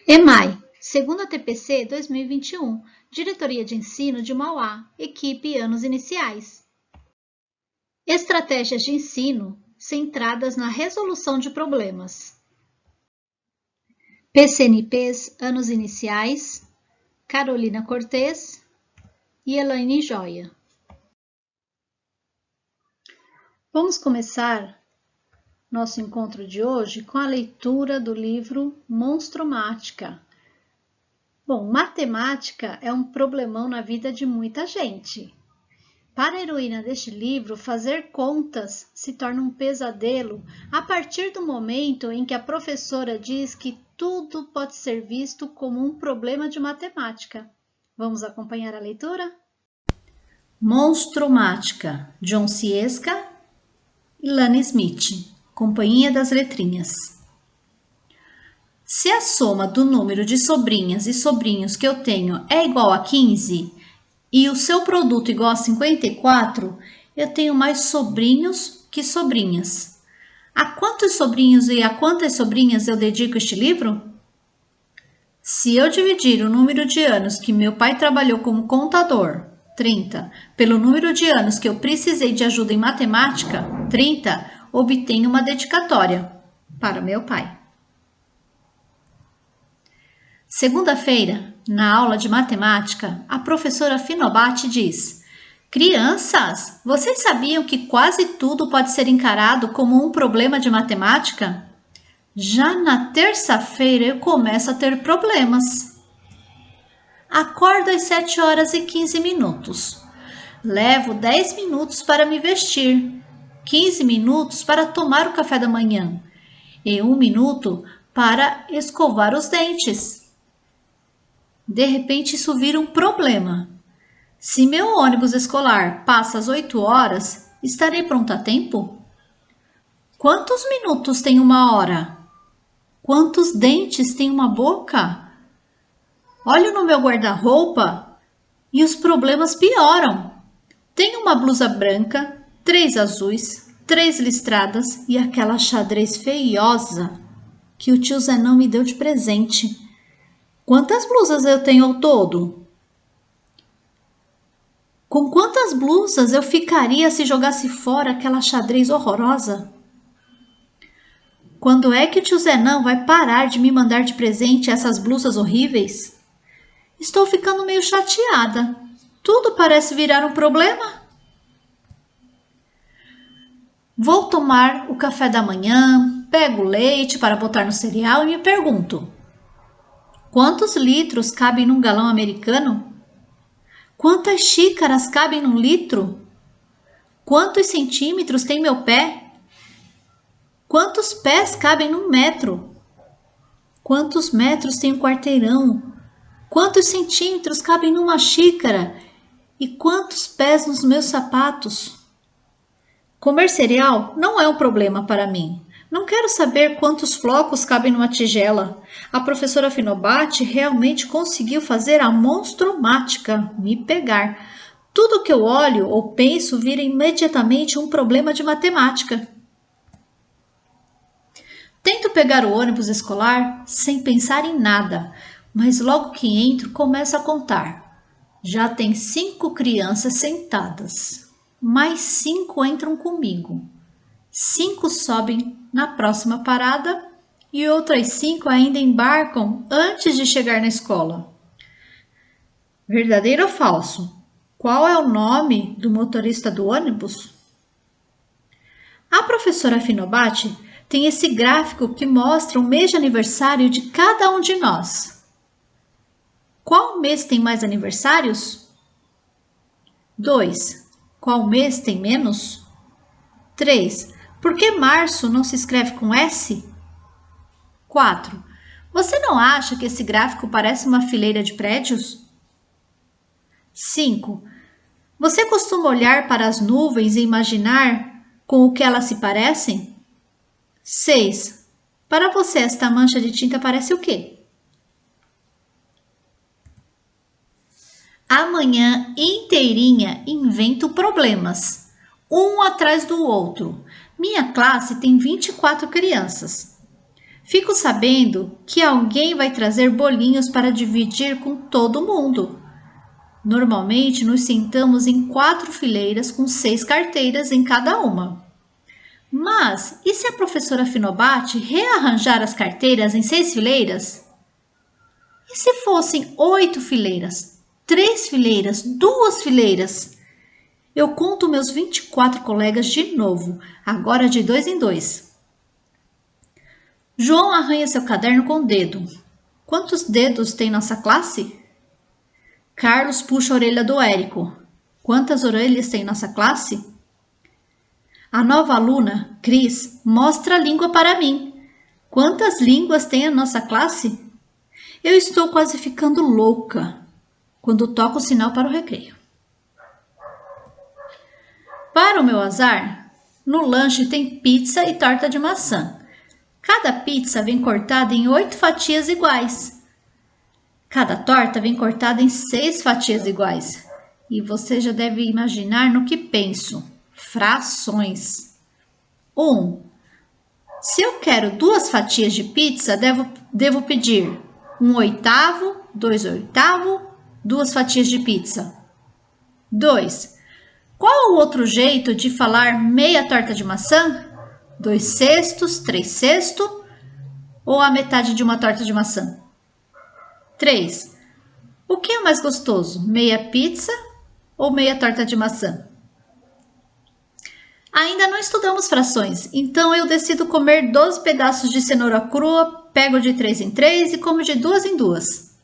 EMAI, segunda TPC 2021, Diretoria de Ensino de Mauá, equipe anos iniciais. Estratégias de ensino centradas na resolução de problemas. PCNPs anos iniciais, Carolina Cortez e Elaine Joia. Vamos começar nosso encontro de hoje com a leitura do livro Monstromática. Bom, matemática é um problemão na vida de muita gente. Para a heroína deste livro, fazer contas se torna um pesadelo a partir do momento em que a professora diz que tudo pode ser visto como um problema de matemática. Vamos acompanhar a leitura? Monstromática, John Ciesca e Lani Smith, Companhia das Letrinhas. Se a soma do número de sobrinhas e sobrinhos que eu tenho é igual a 15 e o seu produto igual a 54, eu tenho mais sobrinhos que sobrinhas. A quantos sobrinhos e a quantas sobrinhas eu dedico este livro? Se eu dividir o número de anos que meu pai trabalhou como contador, 30, pelo número de anos que eu precisei de ajuda em matemática, 30, obtenho uma dedicatória para meu pai. Segunda-feira, na aula de matemática, a professora Finobatti diz: crianças, vocês sabiam que quase tudo pode ser encarado como um problema de matemática? Já na terça-feira eu começo a ter problemas. Acordo às 7h15. Levo 10 minutos para me vestir, 15 minutos para tomar o café da manhã e 1 minuto para escovar os dentes. De repente, isso vira um problema. Se meu ônibus escolar passa às 8 horas, estarei pronta a tempo? Quantos minutos tem 1 hora? Quantos dentes tem uma boca? Olho no meu guarda-roupa e os problemas pioram. Tenho uma blusa branca, 3 azuis, 3 listradas e aquela xadrez feiosa que o tio Zenão me deu de presente. Quantas blusas eu tenho ao todo? Com quantas blusas eu ficaria se jogasse fora aquela xadrez horrorosa? Quando é que o tio Zenão vai parar de me mandar de presente essas blusas horríveis? Estou ficando meio chateada. Tudo parece virar um problema. Vou tomar o café da manhã, pego o leite para botar no cereal e me pergunto: quantos litros cabem num galão americano? Quantas xícaras cabem num litro? Quantos centímetros tem meu pé? Quantos pés cabem num metro? Quantos metros tem um quarteirão? Quantos centímetros cabem numa xícara? E quantos pés nos meus sapatos? Comer cereal não é um problema para mim. Não quero saber quantos flocos cabem numa tigela. A professora Finobatti realmente conseguiu fazer a monstromática me pegar. Tudo que eu olho ou penso vira imediatamente um problema de matemática. Tento pegar o ônibus escolar sem pensar em nada, mas logo que entro começo a contar. Já tem 5 crianças sentadas. Mais 5 entram comigo. 5 sobem na próxima parada e outras 5 ainda embarcam antes de chegar na escola. Verdadeiro ou falso? Qual é o nome do motorista do ônibus? A professora Finobatti tem esse gráfico que mostra o mês de aniversário de cada um de nós. Qual mês tem mais aniversários? 2. Qual mês tem menos? 3. Por que março não se escreve com S? 4. Você não acha que esse gráfico parece uma fileira de prédios? 5. Você costuma olhar para as nuvens e imaginar com o que elas se parecem? 6. Para você, esta mancha de tinta parece o quê? A manhã inteirinha invento problemas, um atrás do outro. Minha classe tem 24 crianças. Fico sabendo que alguém vai trazer bolinhos para dividir com todo mundo. Normalmente nos sentamos em 4 fileiras com 6 carteiras em cada uma. Mas e se a professora Finobatti rearranjar as carteiras em 6 fileiras? E se fossem 8 fileiras, 3 fileiras, 2 fileiras? Eu conto meus 24 colegas de novo, agora de 2 em 2. João arranha seu caderno com o dedo. Quantos dedos tem nossa classe? Carlos puxa a orelha do Érico. Quantas orelhas tem nossa classe? A nova aluna, Cris, mostra a língua para mim. Quantas línguas tem a nossa classe? Eu estou quase ficando louca quando toco o sinal para o recreio. Para o meu azar, no lanche tem pizza e torta de maçã. Cada pizza vem cortada em 8 fatias iguais. Cada torta vem cortada em 6 fatias iguais. E você já deve imaginar no que penso. Frações. 1. Se eu quero 2 fatias de pizza, devo pedir 1/8, 2/8, 2 fatias de pizza. 2. Qual o outro jeito de falar meia torta de maçã? 2/6, 3/6 ou a metade de uma torta de maçã? 3. O que é mais gostoso, meia pizza ou meia torta de maçã? Ainda não estudamos frações, então eu decido comer 12 pedaços de cenoura crua, pego de 3 em 3 e como de 2 em 2.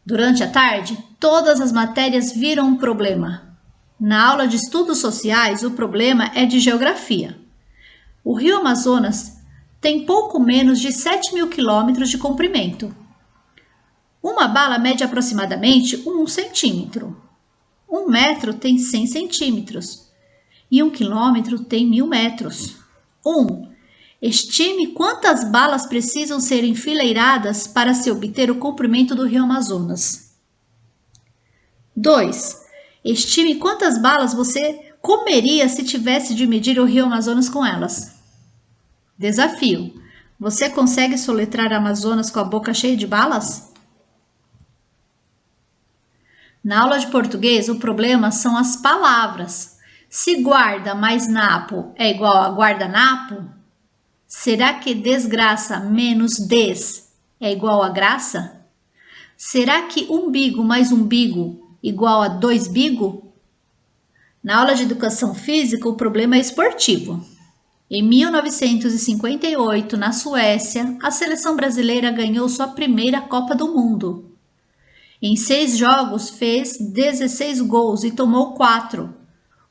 Durante a tarde, todas as matérias viram um problema. Na aula de estudos sociais, o problema é de geografia. O rio Amazonas tem pouco menos de 7.000 quilômetros de comprimento. Uma bala mede aproximadamente 1 centímetro. 1 metro tem 100 centímetros. E 1 quilômetro tem 1.000 metros. 1. Estime quantas balas precisam ser enfileiradas para se obter o comprimento do rio Amazonas. 2. Estime quantas balas você comeria se tivesse de medir o rio Amazonas com elas. Desafio. Você consegue soletrar Amazonas com a boca cheia de balas? Na aula de português, o problema são as palavras. Se guarda mais napo é igual a guardanapo, será que desgraça menos des é igual a graça? Será que umbigo mais umbigo igual a 2 bigo? Na aula de educação física, o problema é esportivo. Em 1958, na Suécia, a seleção brasileira ganhou sua primeira Copa do Mundo. Em 6 jogos, fez 16 gols e tomou 4.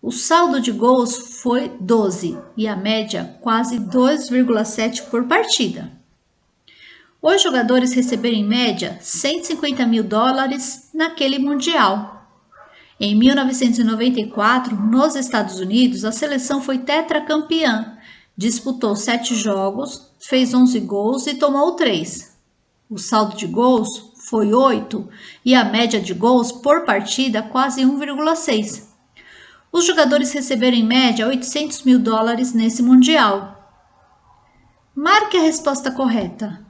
O saldo de gols foi 12 e a média quase 2,7 por partida. Os jogadores receberam em média $150 mil naquele Mundial. Em 1994, nos Estados Unidos, a seleção foi tetracampeã. Disputou 7 jogos, fez 11 gols e tomou 3. O saldo de gols foi 8 e a média de gols por partida quase 1,6. Os jogadores receberam em média $800 mil nesse Mundial. Marque a resposta correta.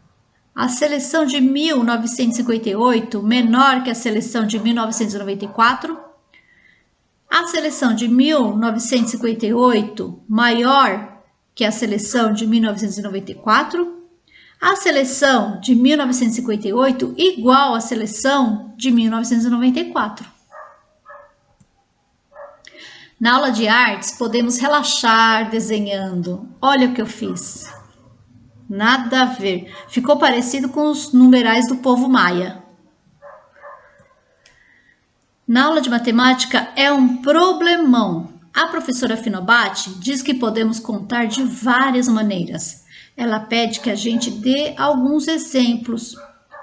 A seleção de 1958 menor que a seleção de 1994. A seleção de 1958 maior que a seleção de 1994. A seleção de 1958 igual à seleção de 1994. Na aula de artes, podemos relaxar desenhando. Olha o que eu fiz. Nada a ver. Ficou parecido com os numerais do povo maia. Na aula de matemática é um problemão. A professora Finobatti diz que podemos contar de várias maneiras. Ela pede que a gente dê alguns exemplos.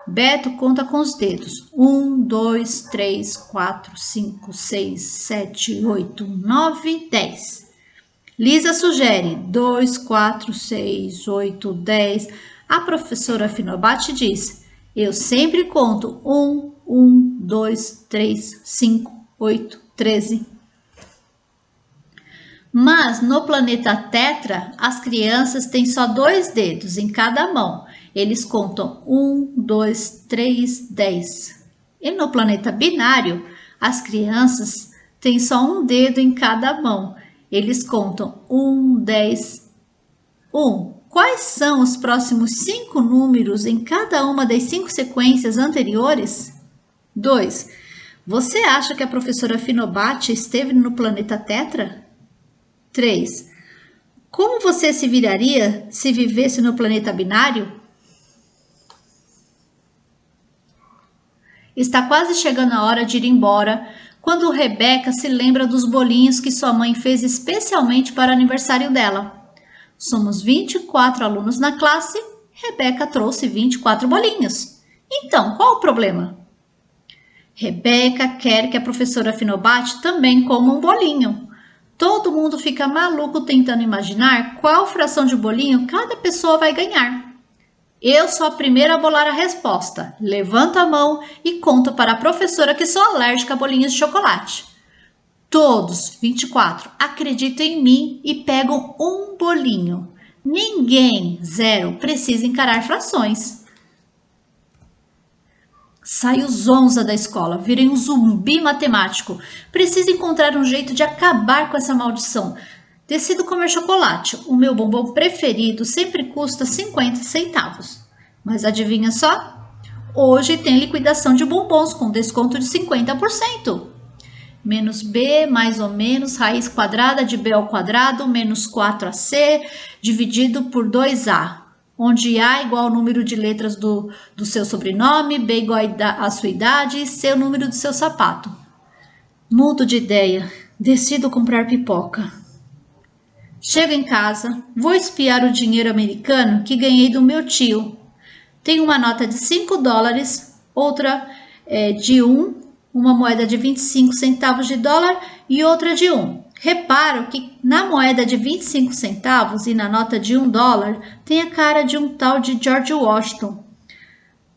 Beto conta com os dedos. 1, 2, 3, 4, 5, 6, 7, 8, 9, 10. Lisa sugere 2, 4, 6, 8, 10. A professora Finobatti diz: eu sempre conto 1, 1, 2, 3, 5, 8, 13. Mas no planeta Tetra, as crianças têm só 2 dedos em cada mão. Eles contam 1, 2, 3, 10. E no planeta Binário, as crianças têm só 1 dedo em cada mão. Eles contam 1, 10, 1. Quais são os próximos 5 números em cada uma das 5 sequências anteriores? 2. Você acha que a professora Finobatti esteve no planeta Tetra? 3. Como você se viraria se vivesse no planeta Binário? Está quase chegando a hora de ir embora, quando Rebeca se lembra dos bolinhos que sua mãe fez especialmente para o aniversário dela. Somos 24 alunos na classe, Rebeca trouxe 24 bolinhos. Então, qual o problema? Rebeca quer que a professora Finobatti também coma um bolinho. Todo mundo fica maluco tentando imaginar qual fração de bolinho cada pessoa vai ganhar. Eu sou a primeira a bolar a resposta. Levanto a mão e conto para a professora que sou alérgica a bolinhos de chocolate. Todos, 24, acreditam em mim e pegam um bolinho. Ninguém, 0, precisa encarar frações. Saio zonza da escola, virei um zumbi matemático. Preciso encontrar um jeito de acabar com essa maldição. Decido comer chocolate. O meu bombom preferido sempre custa 50 centavos. Mas adivinha só? Hoje tem liquidação de bombons com desconto de 50%. Menos b mais ou menos raiz quadrada de b ao quadrado menos 4ac dividido por 2a. Onde A igual ao número de letras do seu sobrenome, B igual a sua idade e C o número do seu sapato. Mudo de ideia, decido comprar pipoca. Chego em casa, vou espiar o dinheiro americano que ganhei do meu tio. Tem uma nota de $5, outra de 1, uma moeda de 25 centavos de dólar e outra de 1. Reparo que na moeda de 25 centavos e na nota de $1 tem a cara de um tal de George Washington.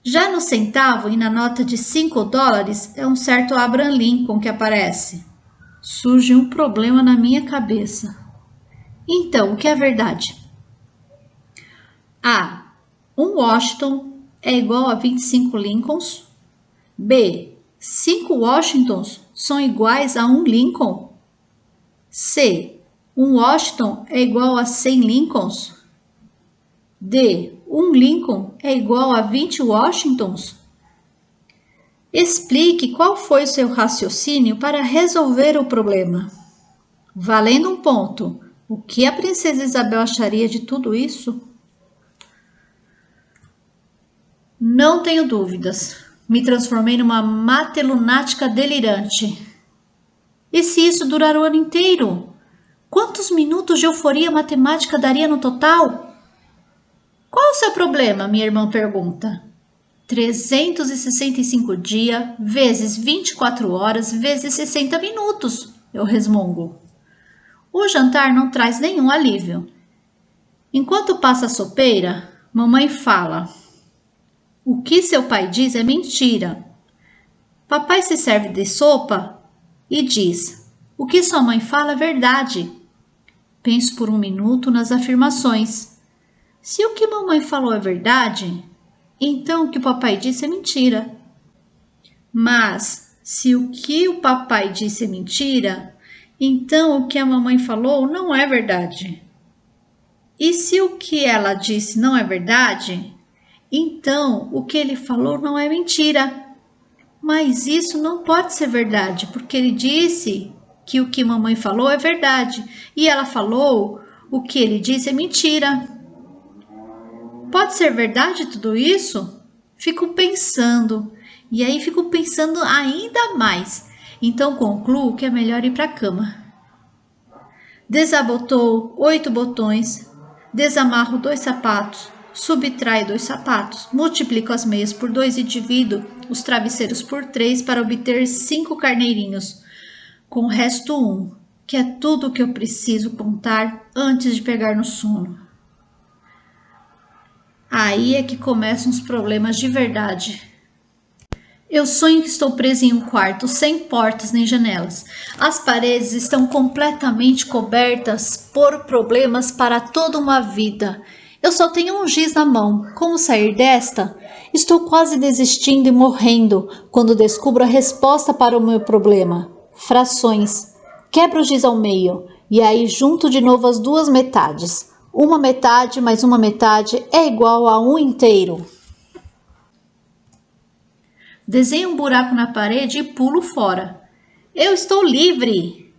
Já no centavo e na nota de $5 é um certo Abraham Lincoln que aparece. Surge um problema na minha cabeça. Então, o que é verdade? A. Um Washington é igual a 25 Lincolns. B. 5 Washingtons são iguais a 1 Lincoln. C. Um Washington é igual a 100 Lincolns. D. Um Lincoln é igual a 20 Washingtons. Explique qual foi o seu raciocínio para resolver o problema. Valendo um ponto. O que a princesa Isabel acharia de tudo isso? Não tenho dúvidas. Me transformei numa matelunática delirante. E se isso durar o ano inteiro? Quantos minutos de euforia matemática daria no total? Qual o seu problema? Minha irmã pergunta. 365 dias vezes 24 horas vezes 60 minutos, eu resmungo. O jantar não traz nenhum alívio. Enquanto passa a sopeira, mamãe fala. O que seu pai diz é mentira. Papai se serve de sopa e diz, o que sua mãe fala é verdade. Penso por um minuto nas afirmações. Se o que mamãe falou é verdade, então o que o papai disse é mentira. Mas, se o que o papai disse é mentira, então o que a mamãe falou não é verdade. E se o que ela disse não é verdade, então o que ele falou não é mentira. Mas isso não pode ser verdade, porque ele disse que o que mamãe falou é verdade e ela falou o que ele disse é mentira. Pode ser verdade tudo isso? Fico pensando, e aí fico pensando ainda mais. Então concluo que é melhor ir para a cama. Desabotou 8 botões, desamarro 2 sapatos, subtrai 2 sapatos, multiplico as meias por 2 e divido os travesseiros por 3 para obter 5 carneirinhos, com o resto 1, que é tudo o que eu preciso contar antes de pegar no sono. Aí é que começam os problemas de verdade. Eu sonho que estou presa em um quarto sem portas nem janelas. As paredes estão completamente cobertas por problemas para toda uma vida. Eu só tenho um giz na mão. Como sair desta? Estou quase desistindo e morrendo quando descubro a resposta para o meu problema. Frações. Quebro o giz ao meio e aí junto de novo as duas metades. Uma metade mais uma metade é igual a um inteiro. Desenho um buraco na parede e pulo fora. Eu estou livre!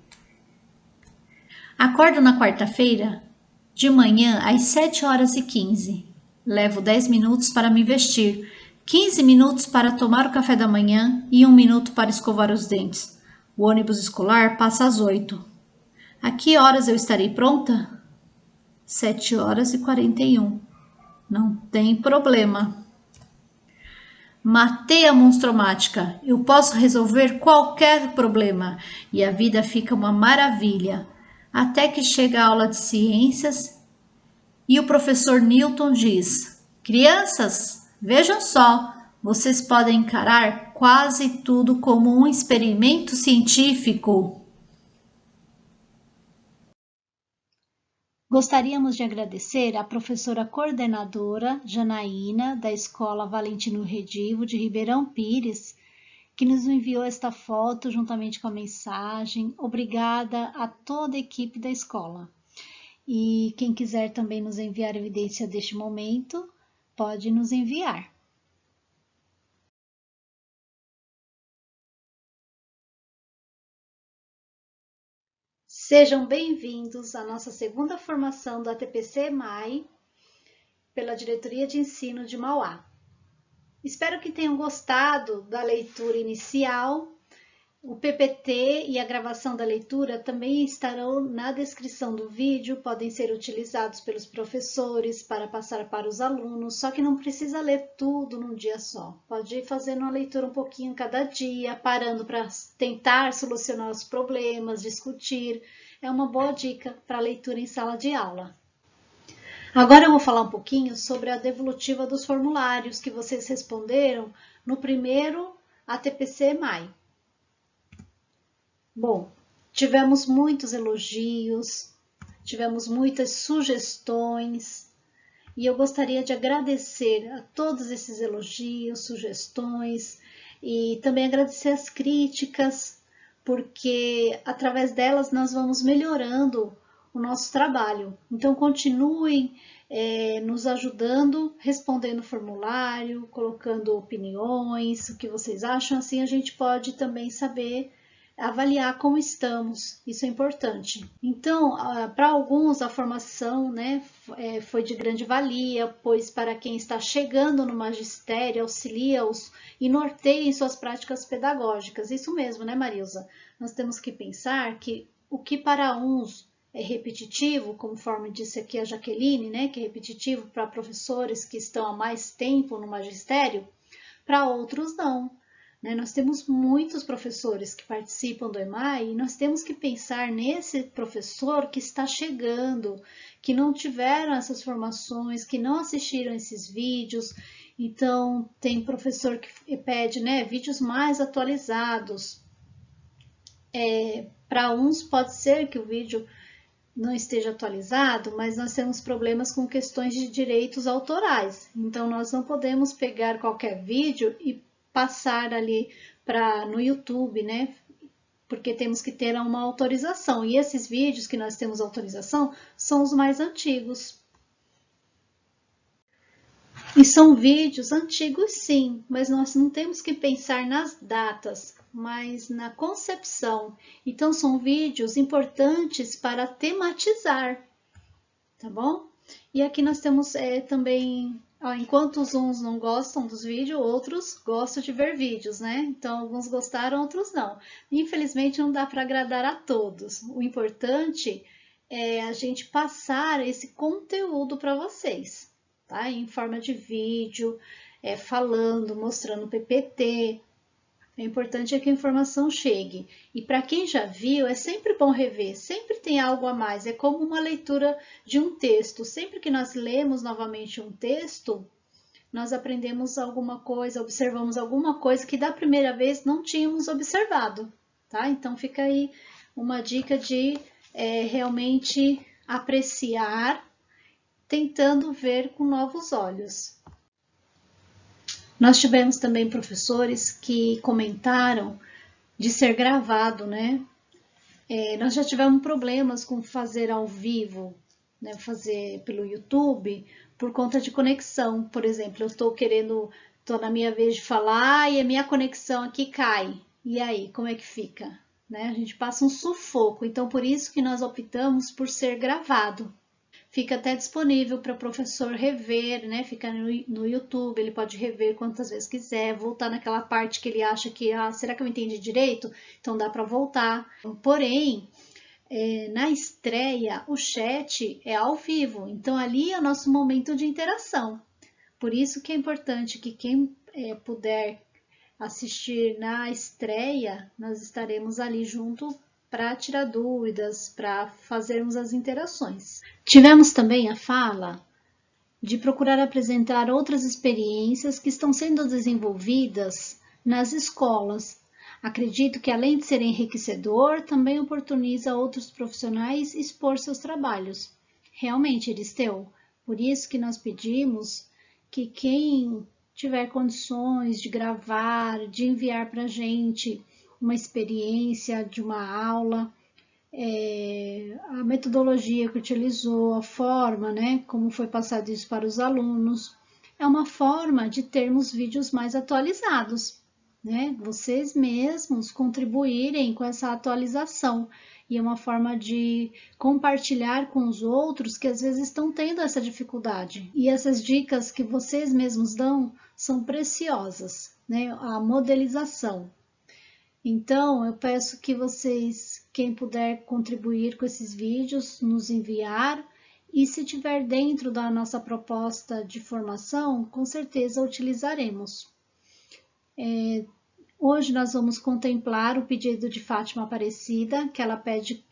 Acordo na quarta-feira, de manhã às 7h15. Levo 10 minutos para me vestir, 15 minutos para tomar o café da manhã e 1 minuto para escovar os dentes. O ônibus escolar passa às 8. A que horas eu estarei pronta? 7h41. Não tem problema. Matei a monstromática. Eu posso resolver qualquer problema e a vida fica uma maravilha. Até que chega a aula de ciências e o professor Newton diz: Crianças, vejam só, vocês podem encarar quase tudo como um experimento científico. Gostaríamos de agradecer à professora coordenadora Janaína, da Escola Valentino Redivo, de Ribeirão Pires, que nos enviou esta foto juntamente com a mensagem. Obrigada a toda a equipe da escola. E quem quiser também nos enviar evidência deste momento, pode nos enviar. Sejam bem-vindos à nossa segunda formação do ATPC-MAI pela Diretoria de Ensino de Mauá. Espero que tenham gostado da leitura inicial. O PPT e a gravação da leitura também estarão na descrição do vídeo, podem ser utilizados pelos professores para passar para os alunos, só que não precisa ler tudo num dia só. Pode ir fazendo uma leitura um pouquinho cada dia, parando para tentar solucionar os problemas, discutir. É uma boa dica para leitura em sala de aula. Agora eu vou falar um pouquinho sobre a devolutiva dos formulários que vocês responderam no primeiro ATPC-MAI. Bom, tivemos muitos elogios, tivemos muitas sugestões e eu gostaria de agradecer a todos esses elogios, sugestões e também agradecer as críticas, porque através delas nós vamos melhorando o nosso trabalho. Então continuem nos ajudando, respondendo o formulário, colocando opiniões, o que vocês acham, assim a gente pode também saber avaliar como estamos, isso é importante. Então, para alguns a formação foi de grande valia, pois para quem está chegando no magistério, auxilia-os e norteia em suas práticas pedagógicas. Isso mesmo, né, Marilza? Nós temos que pensar que o que para uns é repetitivo, conforme disse aqui a Jaqueline, né, que é repetitivo para professores que estão há mais tempo no magistério, para outros não. Nós temos muitos professores que participam do EMAI e nós temos que pensar nesse professor que está chegando, que não tiveram essas formações, que não assistiram esses vídeos. Então, tem professor que pede vídeos mais atualizados. Para uns pode ser que o vídeo não esteja atualizado, mas nós temos problemas com questões de direitos autorais. Então, nós não podemos pegar qualquer vídeo e passar ali no YouTube, né? Porque temos que ter uma autorização. E esses vídeos que nós temos autorização são os mais antigos. E são vídeos antigos sim, mas nós não temos que pensar nas datas, mas na concepção. Então são vídeos importantes para tematizar, tá bom? E aqui nós temos também, enquanto uns não gostam dos vídeos, outros gostam de ver vídeos, né? Então alguns gostaram, outros não. Infelizmente não dá para agradar a todos. O importante é a gente passar esse conteúdo para vocês, tá? Em forma de vídeo, falando, mostrando PPT. O importante é que a informação chegue. E para quem já viu, é sempre bom rever, sempre tem algo a mais. É como uma leitura de um texto. Sempre que nós lemos novamente um texto, nós aprendemos alguma coisa, observamos alguma coisa que da primeira vez não tínhamos observado, tá? Então fica aí uma dica de realmente apreciar, tentando ver com novos olhos. Nós tivemos também professores que comentaram de ser gravado, né? Nós já tivemos problemas com fazer ao vivo, né? Fazer pelo YouTube, por conta de conexão. Por exemplo, eu estou na minha vez de falar e a minha conexão aqui cai. E aí, como é que fica? Né? A gente passa um sufoco. Então, por isso que nós optamos por ser gravado. Fica até disponível para o professor rever, né? Fica no YouTube, ele pode rever quantas vezes quiser, voltar naquela parte que ele acha que, será que eu entendi direito? Então dá para voltar. Porém, na estreia, o chat é ao vivo, então ali é o nosso momento de interação. Por isso que é importante que quem puder assistir na estreia, nós estaremos ali junto para tirar dúvidas, para fazermos as interações. Tivemos também a fala de procurar apresentar outras experiências que estão sendo desenvolvidas nas escolas. Acredito que, além de ser enriquecedor, também oportuniza outros profissionais expor seus trabalhos. Realmente, Iristeu, por isso que nós pedimos que quem tiver condições de gravar, de enviar para a gente uma experiência de uma aula, a metodologia que utilizou, a forma, né, como foi passado isso para os alunos, é uma forma de termos vídeos mais atualizados, né? Vocês mesmos contribuírem com essa atualização e é uma forma de compartilhar com os outros que às vezes estão tendo essa dificuldade. E essas dicas que vocês mesmos dão são preciosas, né? A modelização. Então, eu peço que vocês, quem puder contribuir com esses vídeos, nos enviar. E se tiver dentro da nossa proposta de formação, com certeza utilizaremos. Hoje nós vamos contemplar o pedido de Fátima Aparecida, que ela pede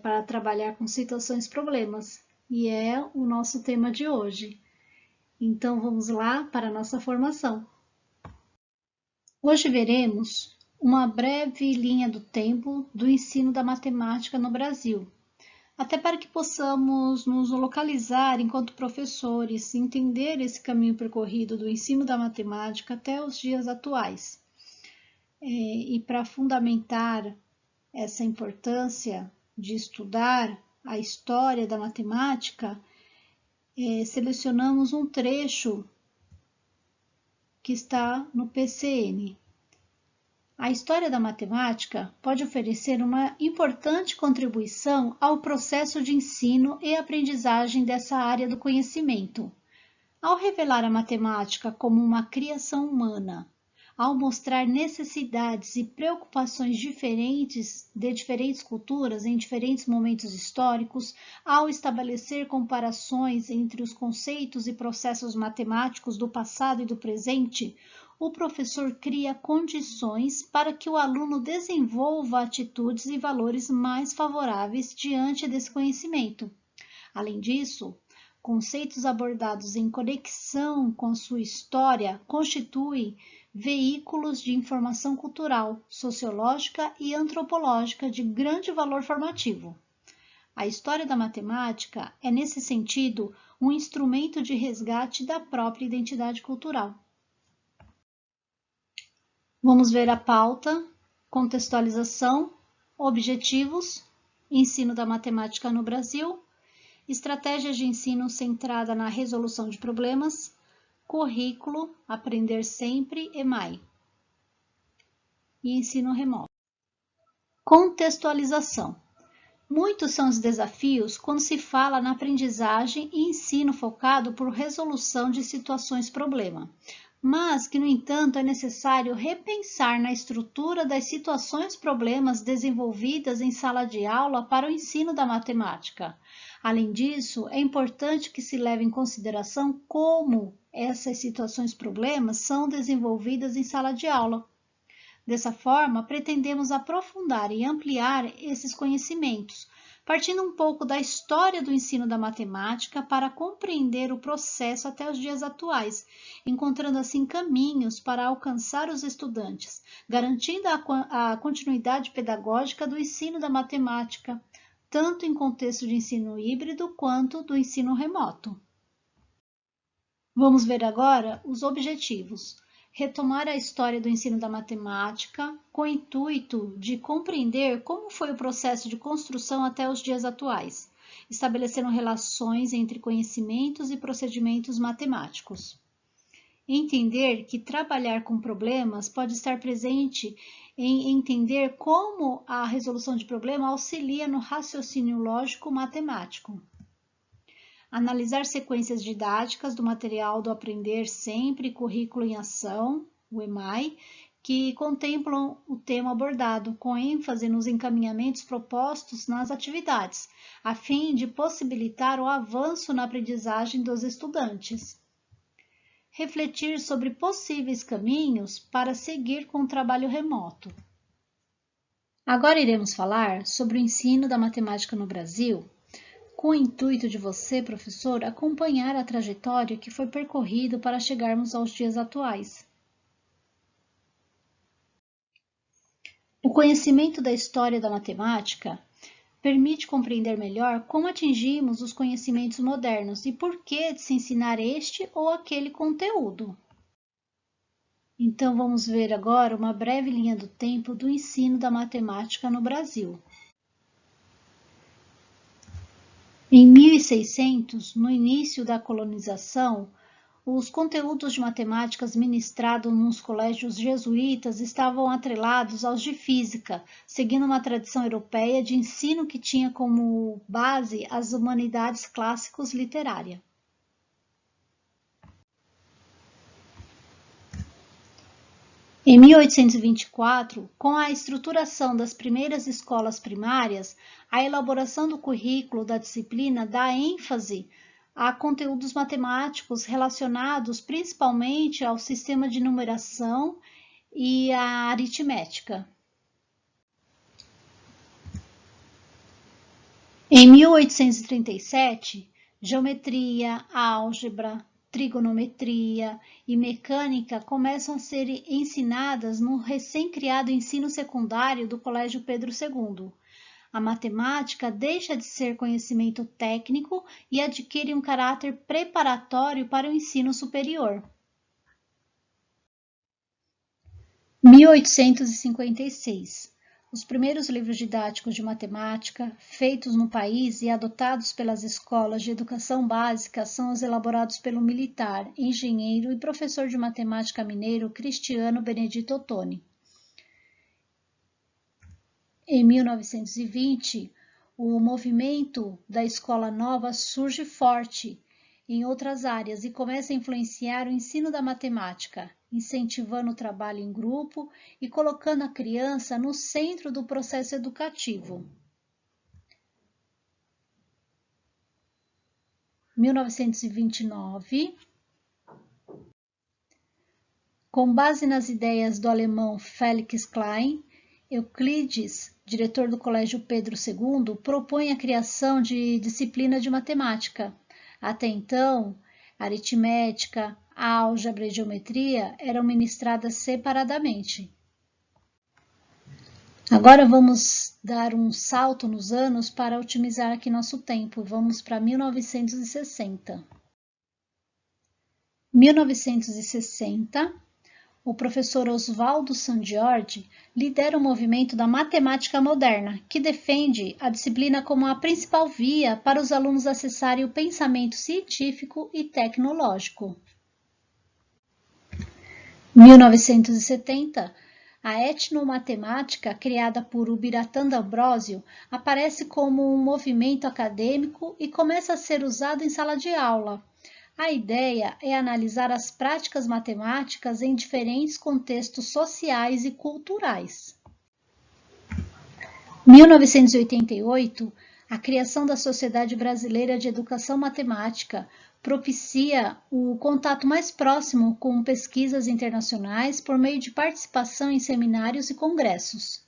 para trabalhar com situações problemas. E é o nosso tema de hoje. Então, vamos lá para a nossa formação. Hoje veremos uma breve linha do tempo do ensino da matemática no Brasil, até para que possamos nos localizar enquanto professores, entender esse caminho percorrido do ensino da matemática até os dias atuais. E para fundamentar essa importância de estudar a história da matemática, selecionamos um trecho que está no PCN. A história da matemática pode oferecer uma importante contribuição ao processo de ensino e aprendizagem dessa área do conhecimento. Ao revelar a matemática como uma criação humana, ao mostrar necessidades e preocupações diferentes de diferentes culturas em diferentes momentos históricos, ao estabelecer comparações entre os conceitos e processos matemáticos do passado e do presente, o professor cria condições para que o aluno desenvolva atitudes e valores mais favoráveis diante desse conhecimento. Além disso, conceitos abordados em conexão com sua história constituem veículos de informação cultural, sociológica e antropológica de grande valor formativo. A história da matemática é, nesse sentido, um instrumento de resgate da própria identidade cultural. Vamos ver a pauta, contextualização, objetivos, ensino da matemática no Brasil, estratégias de ensino centrada na resolução de problemas, currículo, aprender sempre, EMAI. E ensino remoto. Contextualização. Muitos são os desafios quando se fala na aprendizagem e ensino focado por resolução de situações-problema, mas que, no entanto, é necessário repensar na estrutura das situações-problemas desenvolvidas em sala de aula para o ensino da matemática. Além disso, é importante que se leve em consideração como essas situações-problemas são desenvolvidas em sala de aula. Dessa forma, pretendemos aprofundar e ampliar esses conhecimentos, partindo um pouco da história do ensino da matemática para compreender o processo até os dias atuais, encontrando assim caminhos para alcançar os estudantes, garantindo a continuidade pedagógica do ensino da matemática, tanto em contexto de ensino híbrido quanto do ensino remoto. Vamos ver agora os objetivos. Retomar a história do ensino da matemática com o intuito de compreender como foi o processo de construção até os dias atuais, estabelecendo relações entre conhecimentos e procedimentos matemáticos. Entender que trabalhar com problemas pode estar presente em entender como a resolução de problema auxilia no raciocínio lógico matemático. Analisar sequências didáticas do material do Aprender Sempre Currículo em Ação, o EMAI, que contemplam o tema abordado, com ênfase nos encaminhamentos propostos nas atividades, a fim de possibilitar o avanço na aprendizagem dos estudantes. Refletir sobre possíveis caminhos para seguir com o trabalho remoto. Agora iremos falar sobre o ensino da matemática no Brasil, com o intuito de você, professor, acompanhar a trajetória que foi percorrida para chegarmos aos dias atuais. O conhecimento da história da matemática permite compreender melhor como atingimos os conhecimentos modernos e por que de se ensinar este ou aquele conteúdo. Então, vamos ver agora uma breve linha do tempo do ensino da matemática no Brasil. Em 1600, no início da colonização, os conteúdos de matemáticas ministrados nos colégios jesuítas estavam atrelados aos de física, seguindo uma tradição europeia de ensino que tinha como base as humanidades clássicos literária. Em 1824, com a estruturação das primeiras escolas primárias, a elaboração do currículo da disciplina dá ênfase a conteúdos matemáticos relacionados principalmente ao sistema de numeração e à aritmética. Em 1837, geometria, álgebra, trigonometria e mecânica começam a ser ensinadas no recém-criado ensino secundário do Colégio Pedro II. A matemática deixa de ser conhecimento técnico e adquire um caráter preparatório para o ensino superior. 1856. Os primeiros livros didáticos de matemática, feitos no país e adotados pelas escolas de educação básica, são os elaborados pelo militar, engenheiro e professor de matemática mineiro Cristiano Benedito Ottoni. Em 1920, o movimento da Escola Nova surge forte em outras áreas e começa a influenciar o ensino da matemática, incentivando o trabalho em grupo e colocando a criança no centro do processo educativo. 1929, com base nas ideias do alemão Felix Klein, Euclides, diretor do Colégio Pedro II, propõe a criação de disciplina de matemática. Até então, aritmética, álgebra e geometria eram ministradas separadamente. Agora vamos dar um salto nos anos para otimizar aqui nosso tempo. Vamos para 1960. 1960, o professor Oswaldo Sangiorgi lidera o movimento da matemática moderna, que defende a disciplina como a principal via para os alunos acessarem o pensamento científico e tecnológico. 1970, a etnomatemática, criada por Ubiratã D'Ambrosio, aparece como um movimento acadêmico e começa a ser usado em sala de aula. A ideia é analisar as práticas matemáticas em diferentes contextos sociais e culturais. 1988, a criação da Sociedade Brasileira de Educação Matemática propicia o contato mais próximo com pesquisas internacionais por meio de participação em seminários e congressos.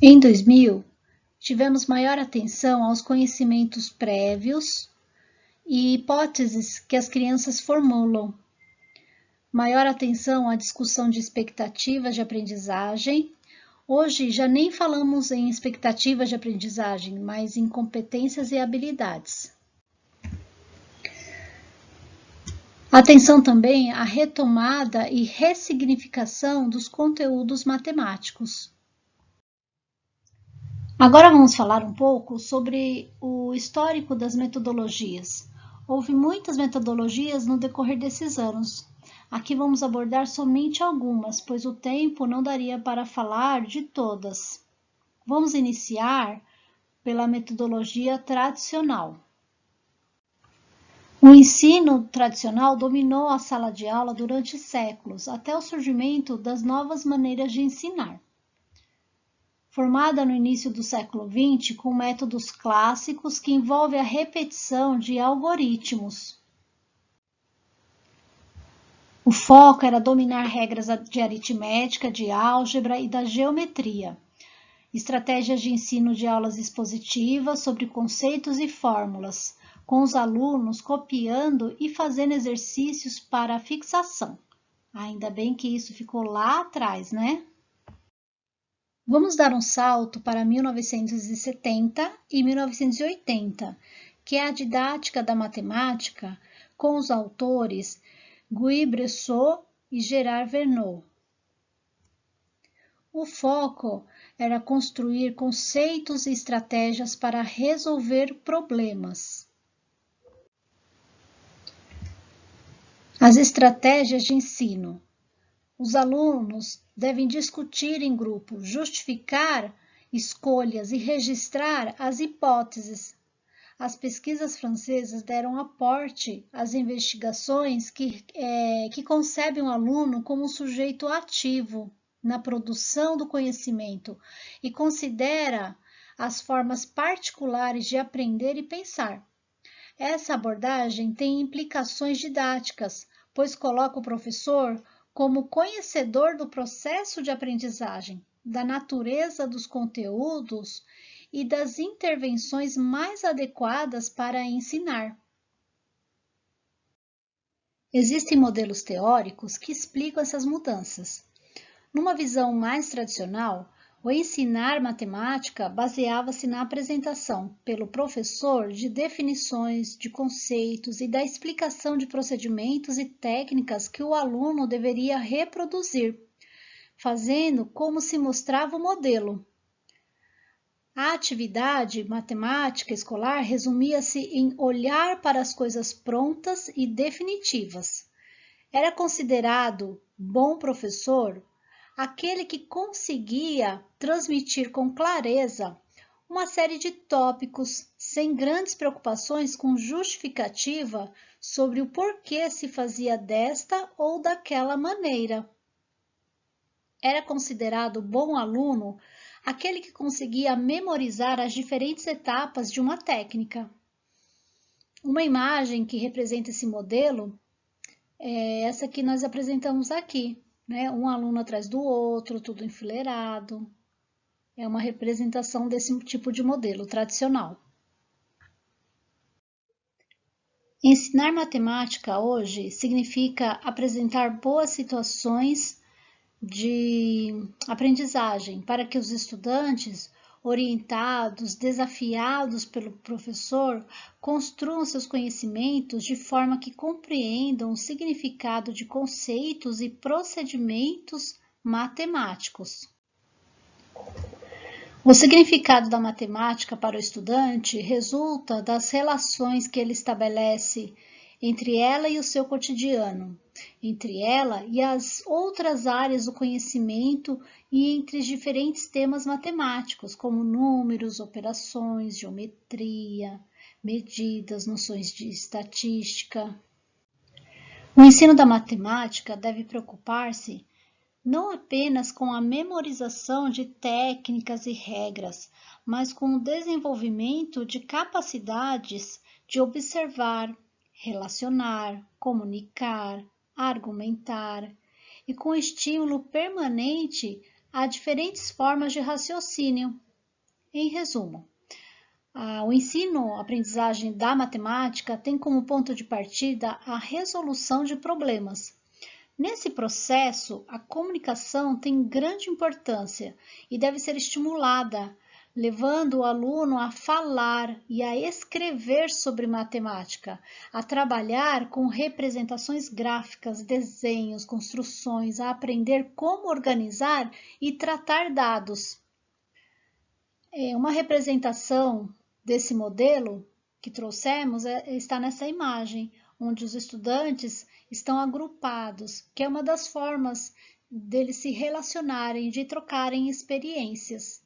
Em 2000, tivemos maior atenção aos conhecimentos prévios e hipóteses que as crianças formulam, maior atenção à discussão de expectativas de aprendizagem. Hoje já nem falamos em expectativas de aprendizagem, mas em competências e habilidades. Atenção também à retomada e ressignificação dos conteúdos matemáticos. Agora vamos falar um pouco sobre o histórico das metodologias. Houve muitas metodologias no decorrer desses anos. Aqui vamos abordar somente algumas, pois o tempo não daria para falar de todas. Vamos iniciar pela metodologia tradicional. O ensino tradicional dominou a sala de aula durante séculos, até o surgimento das novas maneiras de ensinar. Formada no início do século XX com métodos clássicos que envolvem a repetição de algoritmos. O foco era dominar regras de aritmética, de álgebra e da geometria. Estratégias de ensino de aulas expositivas sobre conceitos e fórmulas, com os alunos copiando e fazendo exercícios para a fixação. Ainda bem que isso ficou lá atrás, né? Vamos dar um salto para 1970 e 1980, que é a didática da matemática com os autores Guy Bressot e Gerard Vernet. O foco era construir conceitos e estratégias para resolver problemas. As estratégias de ensino. Os alunos devem discutir em grupo, justificar escolhas e registrar as hipóteses. As pesquisas francesas deram aporte às investigações que concebem o aluno como um sujeito ativo na produção do conhecimento e considera as formas particulares de aprender e pensar. Essa abordagem tem implicações didáticas, pois coloca o professor como conhecedor do processo de aprendizagem, da natureza dos conteúdos e das intervenções mais adequadas para ensinar. Existem modelos teóricos que explicam essas mudanças. Numa visão mais tradicional, o ensinar matemática baseava-se na apresentação pelo professor de definições, de conceitos e da explicação de procedimentos e técnicas que o aluno deveria reproduzir, fazendo como se mostrava o modelo. A atividade matemática escolar resumia-se em olhar para as coisas prontas e definitivas. Era considerado bom professor aquele que conseguia transmitir com clareza uma série de tópicos, sem grandes preocupações com justificativa sobre o porquê se fazia desta ou daquela maneira. Era considerado bom aluno aquele que conseguia memorizar as diferentes etapas de uma técnica. Uma imagem que representa esse modelo é essa que nós apresentamos aqui. Um aluno atrás do outro, tudo enfileirado. É uma representação desse tipo de modelo tradicional. Ensinar matemática hoje significa apresentar boas situações de aprendizagem para que os estudantes, orientados, desafiados pelo professor, construam seus conhecimentos de forma que compreendam o significado de conceitos e procedimentos matemáticos. O significado da matemática para o estudante resulta das relações que ele estabelece entre ela e o seu cotidiano, entre ela e as outras áreas do conhecimento e entre os diferentes temas matemáticos, como números, operações, geometria, medidas, noções de estatística. O ensino da matemática deve preocupar-se não apenas com a memorização de técnicas e regras, mas com o desenvolvimento de capacidades de observar, relacionar, comunicar, argumentar e com estímulo permanente a diferentes formas de raciocínio. Em resumo, o ensino-aprendizagem da matemática tem como ponto de partida a resolução de problemas. Nesse processo, a comunicação tem grande importância e deve ser estimulada, levando o aluno a falar e a escrever sobre matemática, a trabalhar com representações gráficas, desenhos, construções, a aprender como organizar e tratar dados. Uma representação desse modelo que trouxemos está nessa imagem, onde os estudantes estão agrupados, que é uma das formas deles se relacionarem, de trocarem experiências.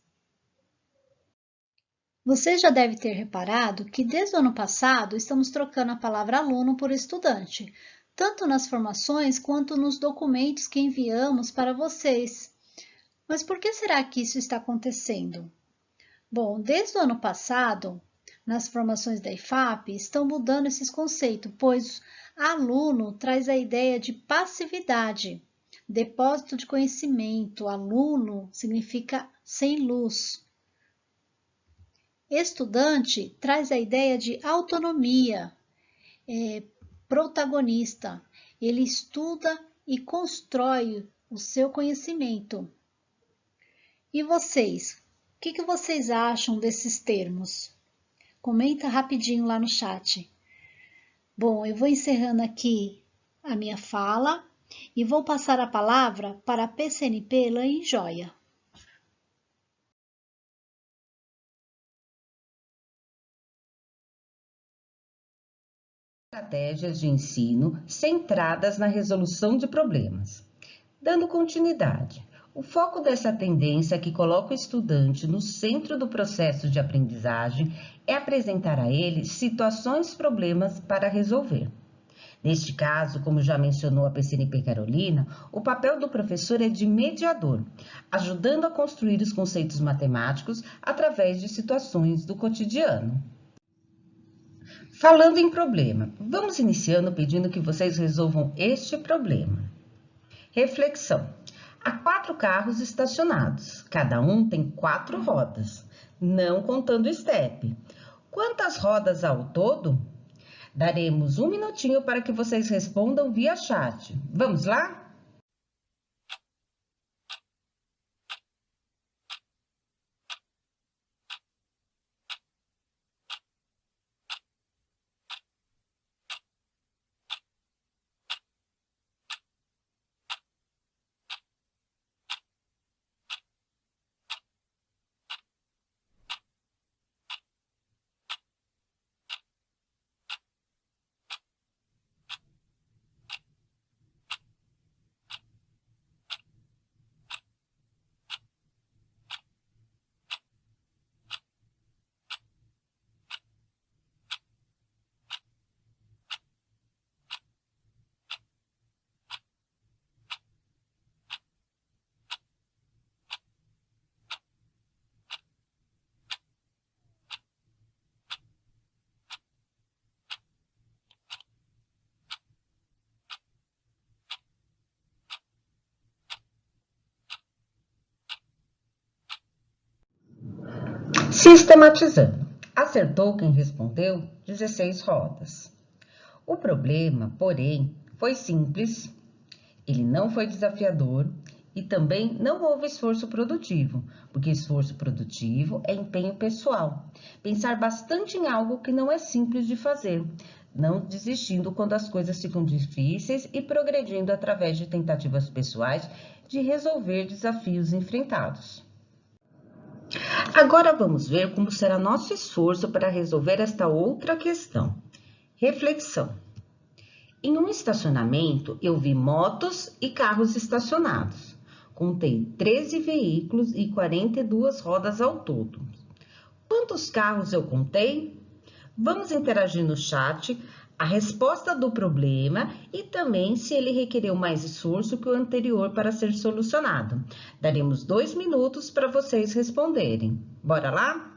Você já deve ter reparado que desde o ano passado estamos trocando a palavra aluno por estudante, tanto nas formações quanto nos documentos que enviamos para vocês. Mas por que será que isso está acontecendo? Bom, desde o ano passado, nas formações da IFAP, estão mudando esses conceitos, pois aluno traz a ideia de passividade, depósito de conhecimento, aluno significa sem luz. Estudante traz a ideia de autonomia, protagonista, ele estuda e constrói o seu conhecimento. E vocês? O que vocês acham desses termos? Comenta rapidinho lá no chat. Bom, eu vou encerrando aqui a minha fala e vou passar a palavra para a PCNP Elaine Joia. Estratégias de ensino centradas na resolução de problemas. Dando continuidade, o foco dessa tendência que coloca o estudante no centro do processo de aprendizagem é apresentar a ele situações, problemas para resolver. Neste caso, como já mencionou a PCNP Carolina, o papel do professor é de mediador, ajudando a construir os conceitos matemáticos através de situações do cotidiano. Falando em problema, vamos iniciando pedindo que vocês resolvam este problema. Reflexão. Há 4 carros estacionados, cada um tem 4 rodas, não contando o step. Quantas rodas há ao todo? Daremos 1 minutinho para que vocês respondam via chat. Vamos lá? Sistematizando. Acertou quem respondeu 16 rodas. O problema, porém, foi simples, ele não foi desafiador e também não houve esforço produtivo, porque esforço produtivo é empenho pessoal. Pensar bastante em algo que não é simples de fazer, não desistindo quando as coisas ficam difíceis e progredindo através de tentativas pessoais de resolver desafios enfrentados. Agora vamos ver como será nosso esforço para resolver esta outra questão. Reflexão. Em um estacionamento, eu vi motos e carros estacionados. Contei 13 veículos e 42 rodas ao todo. Quantos carros eu contei? Vamos interagir no chat a resposta do problema e também se ele requereu mais esforço que o anterior para ser solucionado. Daremos 2 minutos para vocês responderem. Bora lá?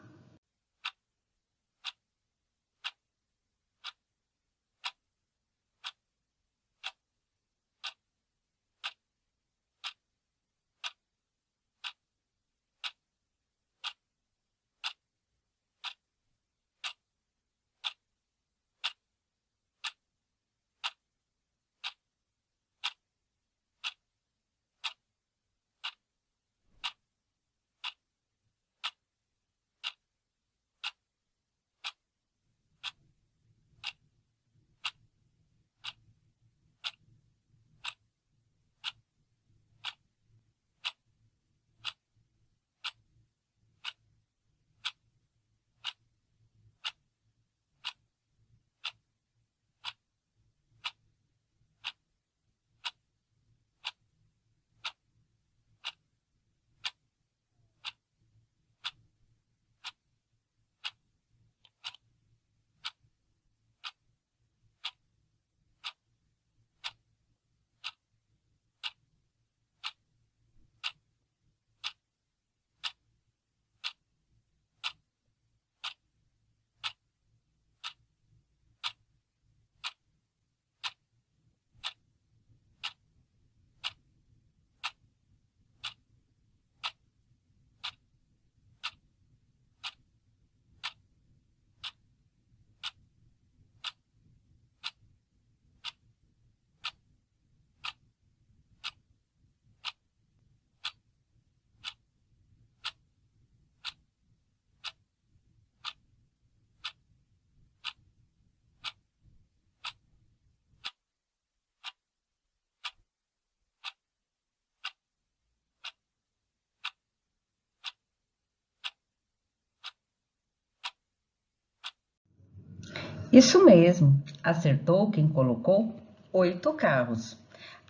Isso mesmo, acertou quem colocou 8 carros.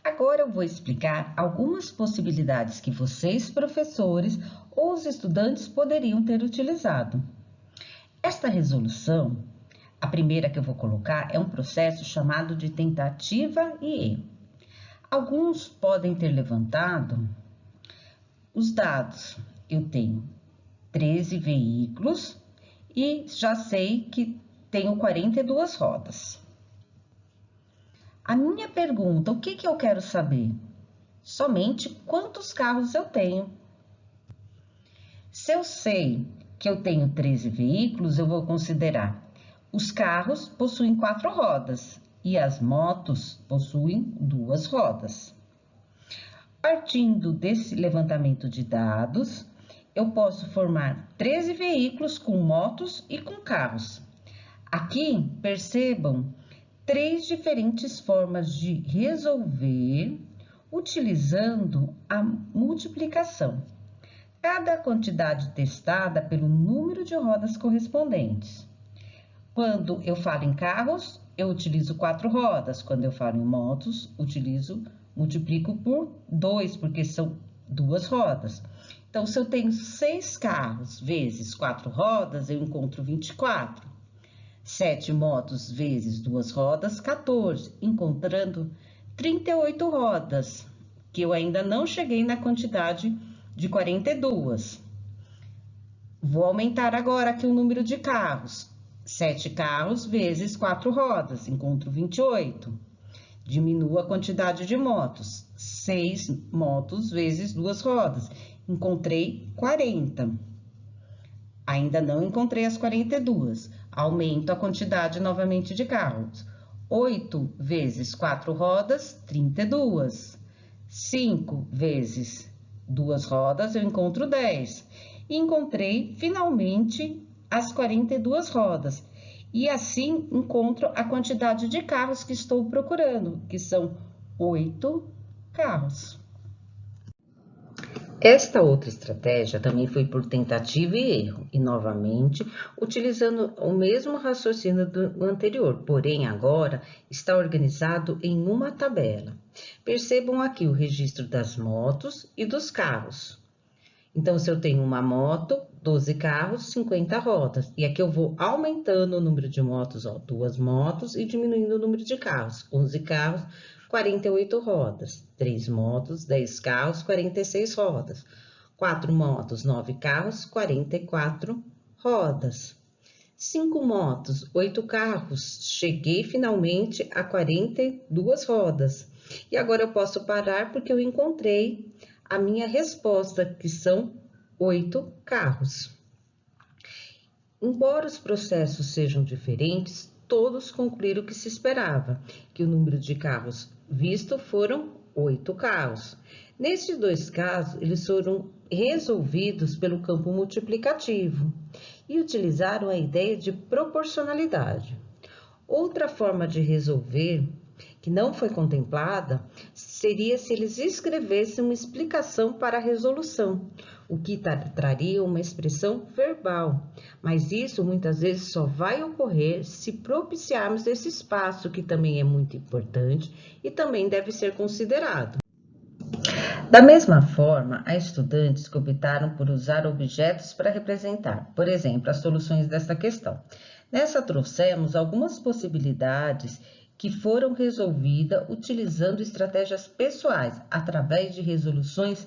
Agora eu vou explicar algumas possibilidades que vocês, professores ou os estudantes poderiam ter utilizado. Esta resolução, a primeira que eu vou colocar, é um processo chamado de tentativa e erro. Alguns podem ter levantado os dados. Eu tenho 13 veículos e já sei que tenho 42 rodas. A minha pergunta, o que eu quero saber? Somente quantos carros eu tenho. Se eu sei que eu tenho 13 veículos, eu vou considerar os carros possuem 4 rodas e as motos possuem 2 rodas. Partindo desse levantamento de dados, eu posso formar 13 veículos com motos e com carros. Aqui, percebam 3 diferentes formas de resolver utilizando a multiplicação. Cada quantidade testada pelo número de rodas correspondentes. Quando eu falo em carros, eu utilizo 4 rodas. Quando eu falo em motos, multiplico por 2, porque são 2 rodas. Então, se eu tenho 6 carros vezes 4 rodas, eu encontro 24. 7 motos vezes 2 rodas, 14, encontrando 38 rodas, que eu ainda não cheguei na quantidade de 42. Vou aumentar agora aqui o número de carros. 7 carros vezes 4 rodas, encontro 28. Diminuo a quantidade de motos. 6 motos vezes 2 rodas, encontrei 40. Ainda não encontrei as 42. Aumento a quantidade novamente de carros. 8 vezes 4 rodas, 32. 5 vezes 2 rodas, eu encontro 10. E encontrei, finalmente, as 42 rodas. E assim, encontro a quantidade de carros que estou procurando, que são 8 carros. Esta outra estratégia também foi por tentativa e erro, e novamente utilizando o mesmo raciocínio do anterior, porém agora está organizado em uma tabela. Percebam aqui o registro das motos e dos carros. Então, se eu tenho uma moto, 12 carros, 50 rodas. E aqui eu vou aumentando o número de motos, 2 motos, e diminuindo o número de carros. 11 carros, 48 rodas. 3 motos, 10 carros, 46 rodas. 4 motos, 9 carros, 44 rodas. 5 motos, 8 carros. Cheguei finalmente a 42 rodas. E agora eu posso parar porque eu encontrei a minha resposta, que são 8 carros. Embora os processos sejam diferentes, todos concluíram o que se esperava, que o número de carros visto foram 8 carros. Nestes 2 casos, eles foram resolvidos pelo campo multiplicativo e utilizaram a ideia de proporcionalidade. Outra forma de resolver, que não foi contemplada, seria se eles escrevessem uma explicação para a resolução, o que traria uma expressão verbal. Mas isso muitas vezes só vai ocorrer se propiciarmos esse espaço, que também é muito importante e também deve ser considerado. Da mesma forma, há estudantes que optaram por usar objetos para representar, por exemplo, as soluções desta questão. Nessa trouxemos algumas possibilidades que foram resolvidas utilizando estratégias pessoais, através de resoluções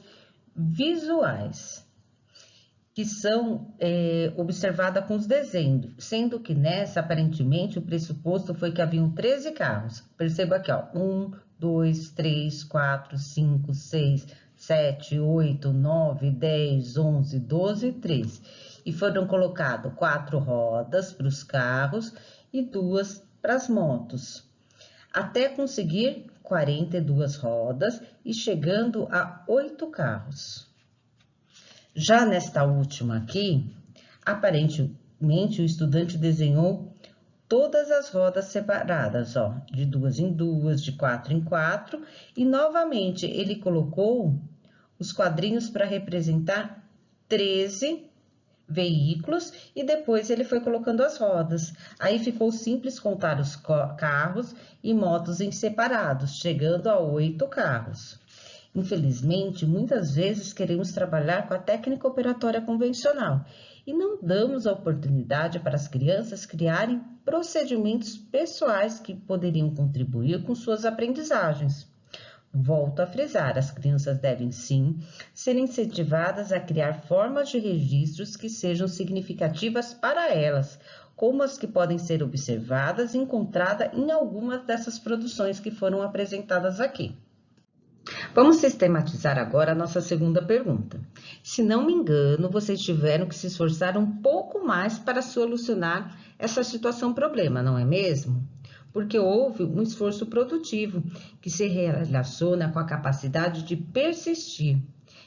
visuais, que são observadas com os desenhos, sendo que nessa, aparentemente, o pressuposto foi que haviam 13 carros. Perceba aqui, ó, 1, 2, 3, 4, 5, 6, 7, 8, 9, 10, 11, 12, 13. E foram colocadas 4 rodas para os carros e 2 para as motos, até conseguir 42 rodas e chegando a 8 carros. Já nesta última aqui, aparentemente o estudante desenhou todas as rodas separadas, ó, de 2 em 2, de 4 em 4, e novamente ele colocou os quadrinhos para representar 13 veículos e depois ele foi colocando as rodas. Aí ficou simples contar os carros e motos em separados, chegando a 8 carros. Infelizmente, muitas vezes queremos trabalhar com a técnica operatória convencional e não damos a oportunidade para as crianças criarem procedimentos pessoais que poderiam contribuir com suas aprendizagens. Volto a frisar, as crianças devem sim ser incentivadas a criar formas de registros que sejam significativas para elas, como as que podem ser observadas e encontradas em algumas dessas produções que foram apresentadas aqui. Vamos sistematizar agora a nossa segunda pergunta. Se não me engano, vocês tiveram que se esforçar um pouco mais para solucionar essa situação-problema, não é mesmo? Porque houve um esforço produtivo que se relaciona com a capacidade de persistir,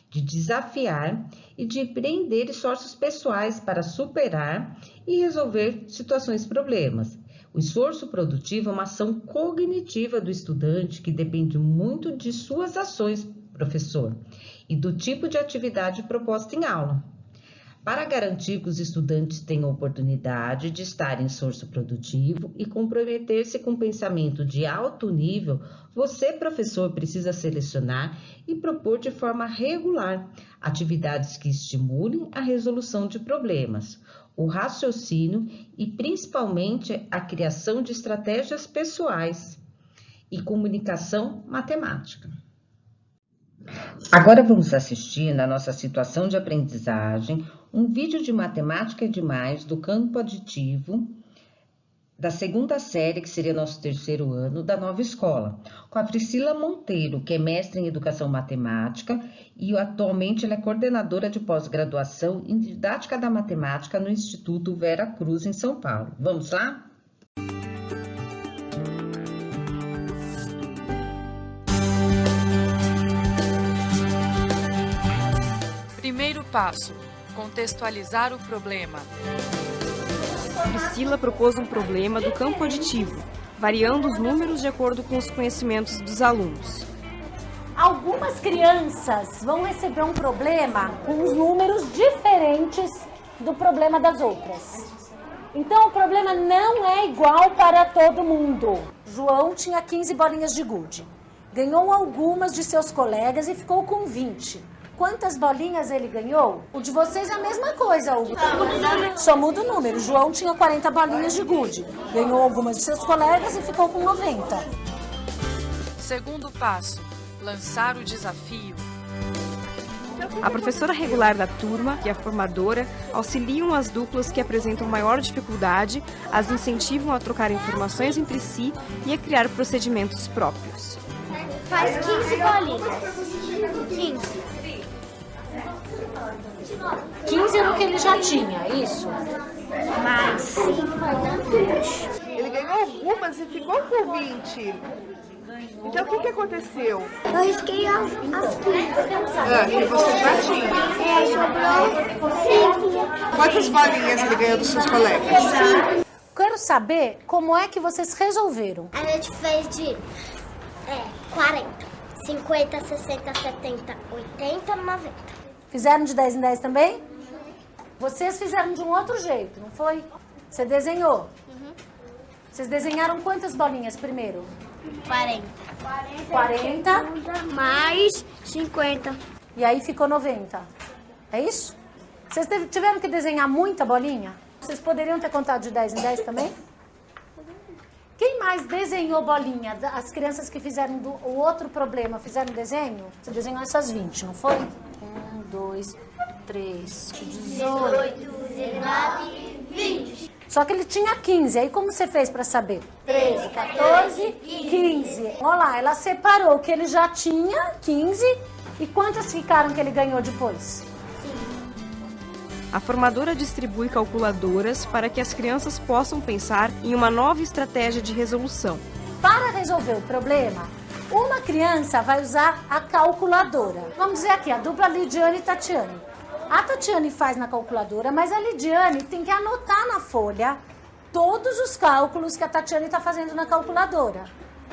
de desafiar e de empreender esforços pessoais para superar e resolver situações-problemas. O esforço produtivo é uma ação cognitiva do estudante que depende muito de suas ações, professor, e do tipo de atividade proposta em aula. Para garantir que os estudantes tenham a oportunidade de estar em esforço produtivo e comprometer-se com pensamento de alto nível, você, professor, precisa selecionar e propor de forma regular atividades que estimulem a resolução de problemas, o raciocínio e principalmente a criação de estratégias pessoais e comunicação matemática. Agora vamos assistir, na nossa situação de aprendizagem, um vídeo de matemática e demais do campo aditivo da segunda série, que seria nosso terceiro ano, da nova escola, com a Priscila Monteiro, que é mestre em Educação Matemática e atualmente ela é coordenadora de pós-graduação em Didática da Matemática no Instituto Vera Cruz, em São Paulo. Vamos lá? Primeiro passo: contextualizar o problema. Priscila propôs um problema do campo aditivo, variando os números de acordo com os conhecimentos dos alunos. Algumas crianças vão receber um problema com os números diferentes do problema das outras. Então, o problema não é igual para todo mundo. João tinha 15 bolinhas de gude. Ganhou algumas de seus colegas e ficou com 20. Quantas bolinhas ele ganhou? O de vocês é a mesma coisa, Hugo. Só muda o número. João tinha 40 bolinhas de gude. Ganhou algumas de seus colegas e ficou com 90. Segundo passo: lançar o desafio. A professora regular da turma e a formadora auxiliam as duplas que apresentam maior dificuldade, as incentivam a trocar informações entre si e a criar procedimentos próprios. Faz 15 bolinhas. 15. 15 era o que ele já tinha, isso? Mais 5 vai dar 20. Ele ganhou algumas e ficou com 20. Então, o que aconteceu? Eu risquei as 15. Que você já tinha. Sobrou 5. Quantas bolinhas ele ganhou dos seus colegas? Quero saber como é que vocês resolveram. A gente fez de 40, 50, 60, 70, 80, 90. Fizeram de 10 em 10 também? Vocês fizeram de um outro jeito, não foi? Você desenhou? Vocês desenharam quantas bolinhas primeiro? 40. 40. Mais 50. E aí ficou 90. É isso? Vocês tiveram que desenhar muita bolinha? Vocês poderiam ter contado de 10 em 10 também? Quem mais desenhou bolinha? As crianças que fizeram o outro problema, fizeram desenho? Você desenhou essas 20, não foi? 1, 2, 3, 18, 19, 20. Só que ele tinha 15. Aí como você fez para saber? 13, 14, 15. Olha lá, ela separou que ele já tinha 15. E quantas ficaram que ele ganhou depois? A formadora distribui calculadoras para que as crianças possam pensar em uma nova estratégia de resolução. Para resolver o problema, uma criança vai usar a calculadora. Vamos dizer aqui, a dupla Lidiane e Tatiane. A Tatiane faz na calculadora, mas a Lidiane tem que anotar na folha todos os cálculos que a Tatiane está fazendo na calculadora.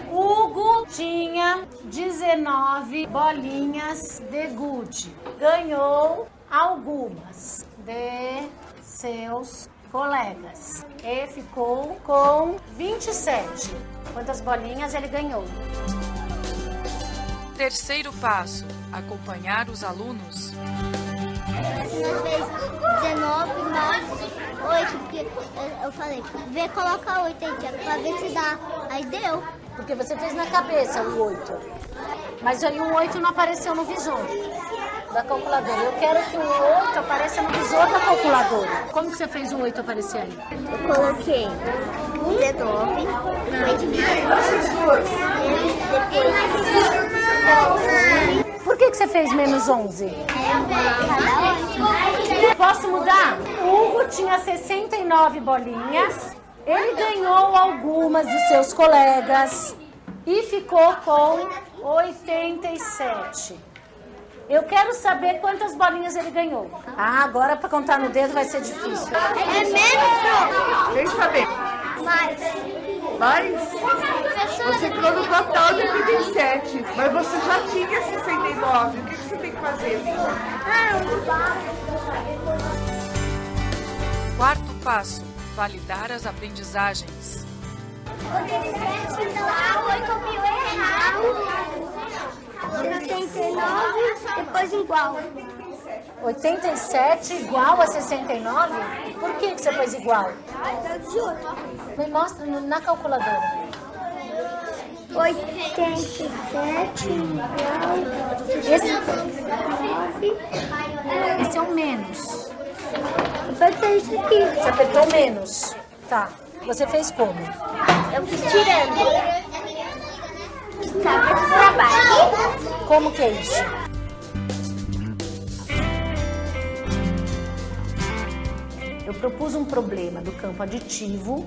Hugo tinha 19 bolinhas de gude. Ganhou algumas. de seus colegas. E ficou com 27. Quantas bolinhas ele ganhou? Terceiro passo: acompanhar os alunos. Nós fez 19 mais 8, porque eu falei, vê, coloca 8 aí, tia, pra ver se dá. Aí deu. Porque você fez na cabeça o 8. Mas aí o 8 não apareceu no visor da calculadora. Eu quero que o 8 apareça no visor da calculadora. Como que você fez o 8 aparecer aí? Eu coloquei 19 mais 20. Por que você fez menos 11? Posso mudar? O Hugo tinha 69 bolinhas. Ele ganhou algumas dos seus colegas e ficou com 87. Eu quero saber quantas bolinhas ele ganhou. Ah, agora para contar no dedo vai ser difícil. É menos, Quem saber? mais. Mas você colocou até 87, mas você já tinha 69. O que você tem que fazer, Lina? Quarto passo: validar as aprendizagens. 87, então a 8 mil é errado. 69, depois igual. 87 igual a 69? Por que você pôs igual? Me mostra na calculadora. 87 igual. Esse é o menos. Apertei isso aqui. Você apertou menos. Tá. Você fez como? Eu fui tirando. Cabeça pra baixo. Como que é isso? Eu propus um problema do campo aditivo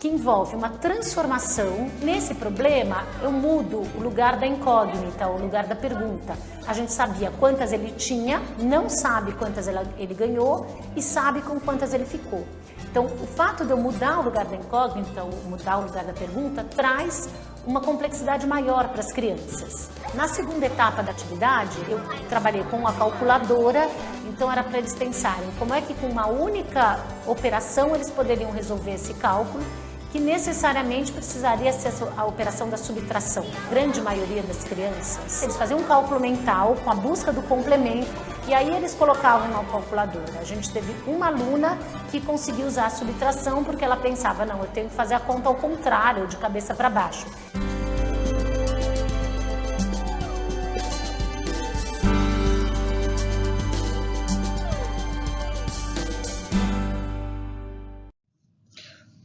que envolve uma transformação. Nesse problema, eu mudo o lugar da incógnita, o lugar da pergunta. A gente sabia quantas ele tinha, não sabe quantas ele ganhou e sabe com quantas ele ficou. Então, o fato de eu mudar o lugar da incógnita, ou mudar o lugar da pergunta, traz uma complexidade maior para as crianças. Na segunda etapa da atividade, eu trabalhei com a calculadora, então era para eles pensarem como é que com uma única operação eles poderiam resolver esse cálculo, que necessariamente precisaria ser a operação da subtração. A grande maioria das crianças, eles faziam um cálculo mental com a busca do complemento e aí eles colocavam na calculadora. A gente teve uma aluna que conseguiu usar a subtração porque ela pensava, não, eu tenho que fazer a conta ao contrário, de cabeça para baixo.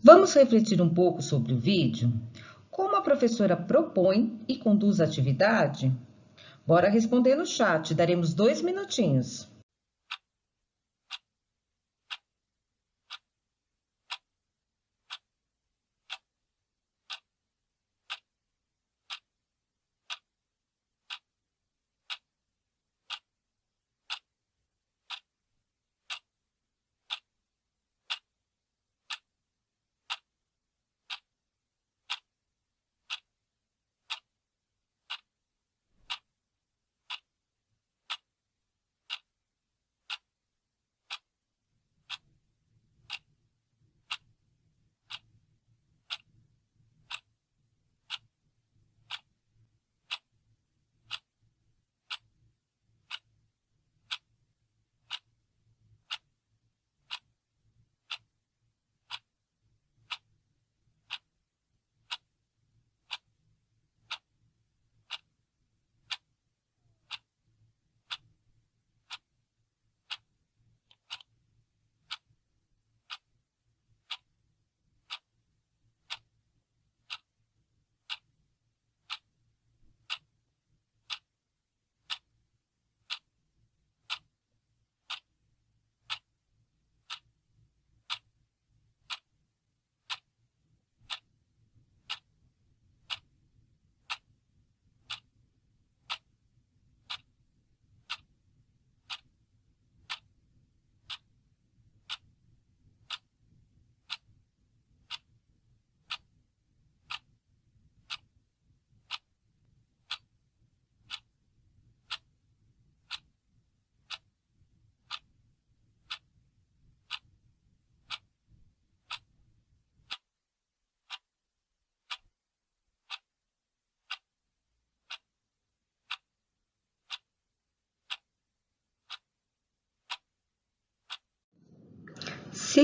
Vamos refletir um pouco sobre o vídeo? Como a professora propõe e conduz a atividade? Bora responder no chat, daremos 2 minutinhos.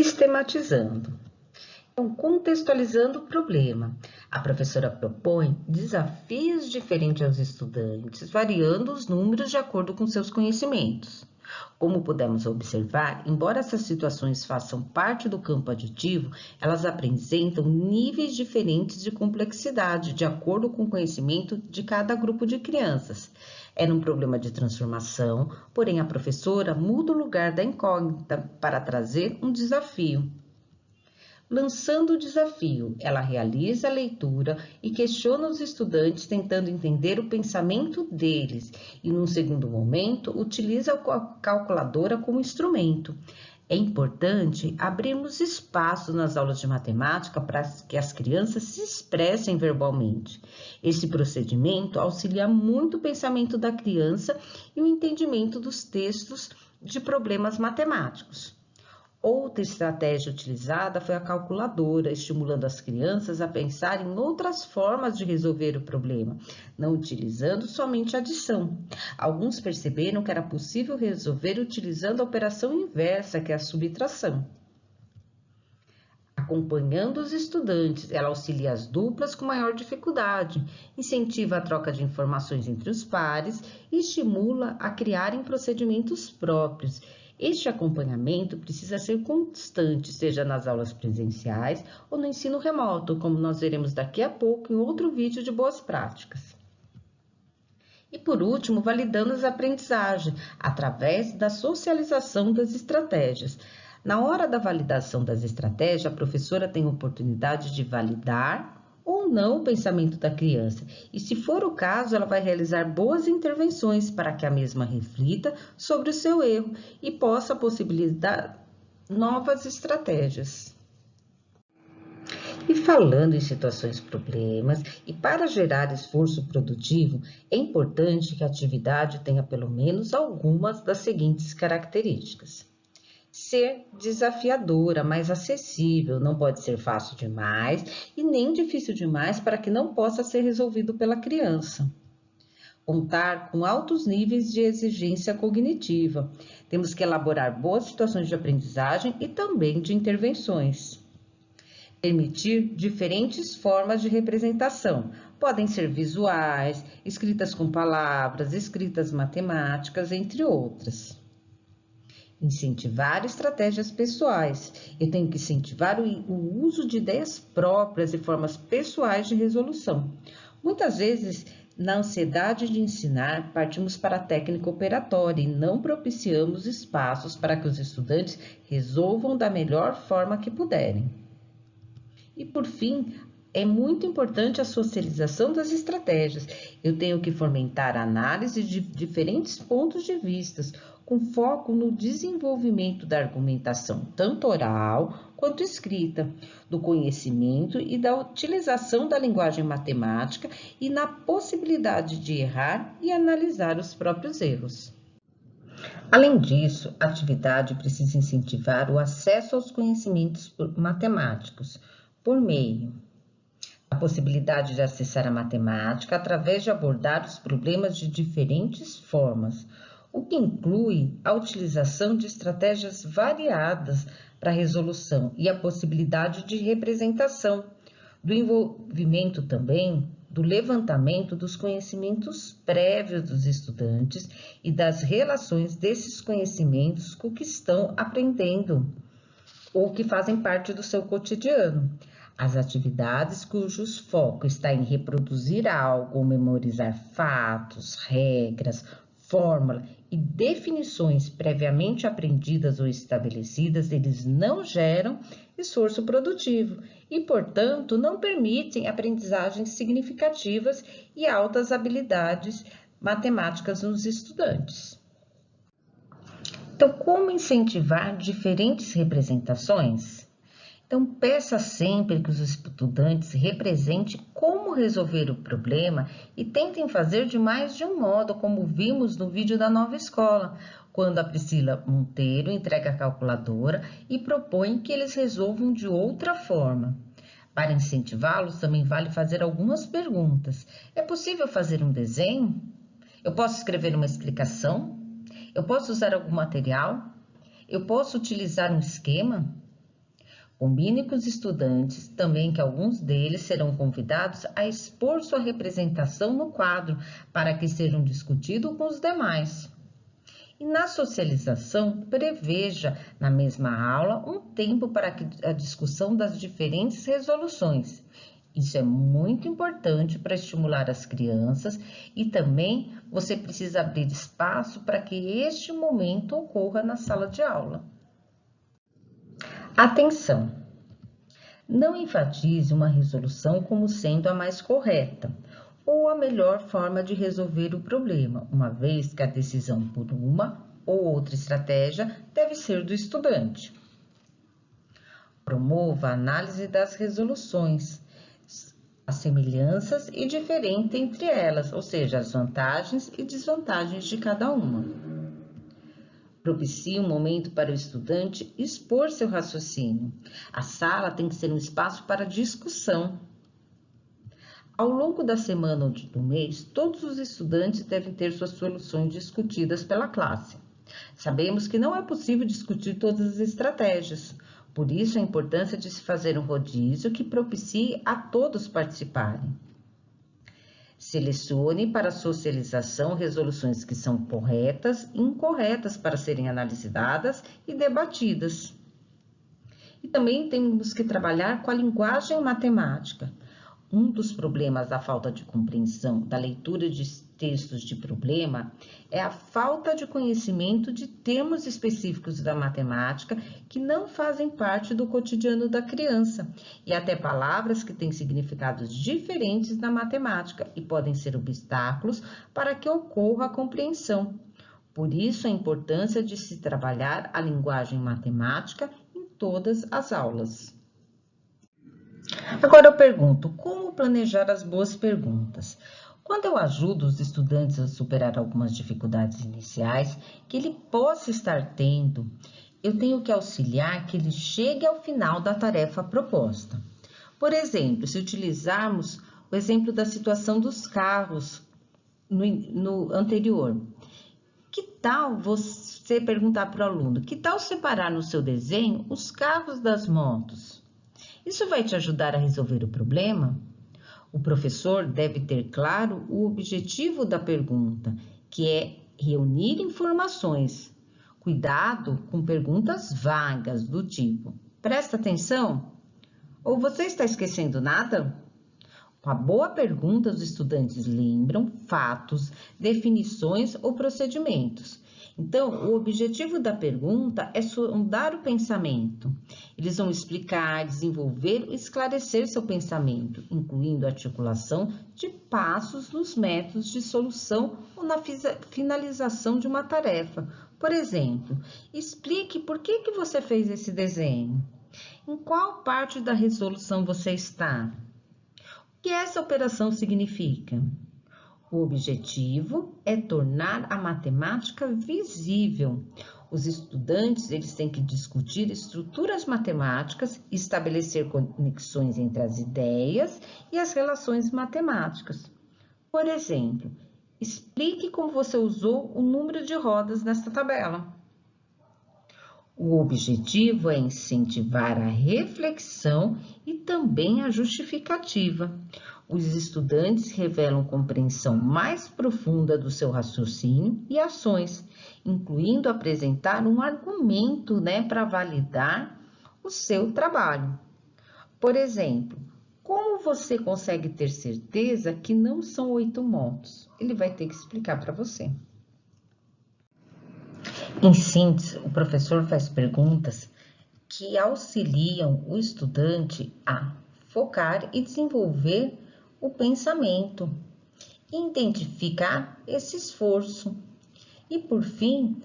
Sistematizando. Então, contextualizando o problema, a professora propõe desafios diferentes aos estudantes, variando os números de acordo com seus conhecimentos. Como pudemos observar, embora essas situações façam parte do campo aditivo, elas apresentam níveis diferentes de complexidade, de acordo com o conhecimento de cada grupo de crianças. Era um problema de transformação, porém a professora muda o lugar da incógnita para trazer um desafio. Lançando o desafio, ela realiza a leitura e questiona os estudantes tentando entender o pensamento deles e, num segundo momento, utiliza a calculadora como instrumento. É importante abrirmos espaço nas aulas de matemática para que as crianças se expressem verbalmente. Esse procedimento auxilia muito o pensamento da criança e o entendimento dos textos de problemas matemáticos. Outra estratégia utilizada foi a calculadora, estimulando as crianças a pensar em outras formas de resolver o problema, não utilizando somente a adição. Alguns perceberam que era possível resolver utilizando a operação inversa, que é a subtração. Acompanhando os estudantes, ela auxilia as duplas com maior dificuldade, incentiva a troca de informações entre os pares e estimula a criarem procedimentos próprios. Este acompanhamento precisa ser constante, seja nas aulas presenciais ou no ensino remoto, como nós veremos daqui a pouco em outro vídeo de boas práticas. E por último, validando as aprendizagens, através da socialização das estratégias. Na hora da validação das estratégias, a professora tem a oportunidade de validar ou não o pensamento da criança. E se for o caso, ela vai realizar boas intervenções para que a mesma reflita sobre o seu erro e possa possibilitar novas estratégias. E falando em situações problemas, e para gerar esforço produtivo, é importante que a atividade tenha pelo menos algumas das seguintes características. Ser desafiadora, mas acessível, não pode ser fácil demais e nem difícil demais para que não possa ser resolvido pela criança. Contar com altos níveis de exigência cognitiva. Temos que elaborar boas situações de aprendizagem e também de intervenções. Permitir diferentes formas de representação. Podem ser visuais, escritas com palavras, escritas matemáticas, entre outras. Incentivar estratégias pessoais. Eu tenho que incentivar o uso de ideias próprias e formas pessoais de resolução. Muitas vezes, na ansiedade de ensinar, partimos para a técnica operatória e não propiciamos espaços para que os estudantes resolvam da melhor forma que puderem. E por fim, é muito importante a socialização das estratégias. Eu tenho que fomentar a análise de diferentes pontos de vista, com foco no desenvolvimento da argumentação, tanto oral quanto escrita, do conhecimento e da utilização da linguagem matemática e na possibilidade de errar e analisar os próprios erros. Além disso, a atividade precisa incentivar o acesso aos conhecimentos matemáticos, por meio da possibilidade de acessar a matemática através de abordar os problemas de diferentes formas, o que inclui a utilização de estratégias variadas para a resolução e a possibilidade de representação, do envolvimento também do levantamento dos conhecimentos prévios dos estudantes e das relações desses conhecimentos com o que estão aprendendo ou que fazem parte do seu cotidiano. As atividades cujos foco está em reproduzir algo ou memorizar fatos, regras, fórmula e definições previamente aprendidas ou estabelecidas, eles não geram esforço produtivo e, portanto, não permitem aprendizagens significativas e altas habilidades matemáticas nos estudantes. Então, como incentivar diferentes representações? Então, peça sempre que os estudantes representem como resolver o problema e tentem fazer de mais de um modo, como vimos no vídeo da nova escola, quando a Priscila Monteiro entrega a calculadora e propõe que eles resolvam de outra forma. Para incentivá-los, também vale fazer algumas perguntas. É possível fazer um desenho? Eu posso escrever uma explicação? Eu posso usar algum material? Eu posso utilizar um esquema? Combine com os estudantes também que alguns deles serão convidados a expor sua representação no quadro para que sejam discutidos com os demais. E na socialização, preveja na mesma aula um tempo para a discussão das diferentes resoluções. Isso é muito importante para estimular as crianças e também você precisa abrir espaço para que este momento ocorra na sala de aula. Atenção! Não enfatize uma resolução como sendo a mais correta ou a melhor forma de resolver o problema, uma vez que a decisão por uma ou outra estratégia deve ser do estudante. Promova a análise das resoluções, as semelhanças e diferenças entre elas, ou seja, as vantagens e desvantagens de cada uma. Propicie um momento para o estudante expor seu raciocínio. A sala tem que ser um espaço para discussão. Ao longo da semana ou do mês, todos os estudantes devem ter suas soluções discutidas pela classe. Sabemos que não é possível discutir todas as estratégias, por isso a importância de se fazer um rodízio que propicie a todos participarem. Selecione para socialização resoluções que são corretas e incorretas para serem analisadas e debatidas. E também temos que trabalhar com a linguagem matemática. Um dos problemas da falta de compreensão da leitura de textos de problema é a falta de conhecimento de termos específicos da matemática que não fazem parte do cotidiano da criança e até palavras que têm significados diferentes na matemática e podem ser obstáculos para que ocorra a compreensão. Por isso, a importância de se trabalhar a linguagem matemática em todas as aulas. Agora eu pergunto, como planejar as boas perguntas? Quando eu ajudo os estudantes a superar algumas dificuldades iniciais que ele possa estar tendo, eu tenho que auxiliar que ele chegue ao final da tarefa proposta. Por exemplo, se utilizarmos o exemplo da situação dos carros no anterior, que tal você perguntar para o aluno, que tal separar no seu desenho os carros das motos? Isso vai te ajudar a resolver o problema? O professor deve ter claro o objetivo da pergunta, que é reunir informações. Cuidado com perguntas vagas do tipo, presta atenção? Ou você está esquecendo nada? Com a boa pergunta, os estudantes lembram fatos, definições ou procedimentos. Então, o objetivo da pergunta é sondar o pensamento. Eles vão explicar, desenvolver e esclarecer seu pensamento, incluindo a articulação de passos nos métodos de solução ou na finalização de uma tarefa. Por exemplo, explique por que você fez esse desenho. Em qual parte da resolução você está? O que essa operação significa? O objetivo é tornar a matemática visível. Os estudantes eles têm que discutir estruturas matemáticas, estabelecer conexões entre as ideias e as relações matemáticas. Por exemplo, explique como você usou o número de rodas nesta tabela. O objetivo é incentivar a reflexão e também a justificativa. Os estudantes revelam compreensão mais profunda do seu raciocínio e ações, incluindo apresentar um argumento, para validar o seu trabalho. Por exemplo, como você consegue ter certeza que não são 8 motos? Ele vai ter que explicar para você. Em síntese, o professor faz perguntas que auxiliam o estudante a focar e desenvolver o pensamento, identificar esse esforço e, por fim,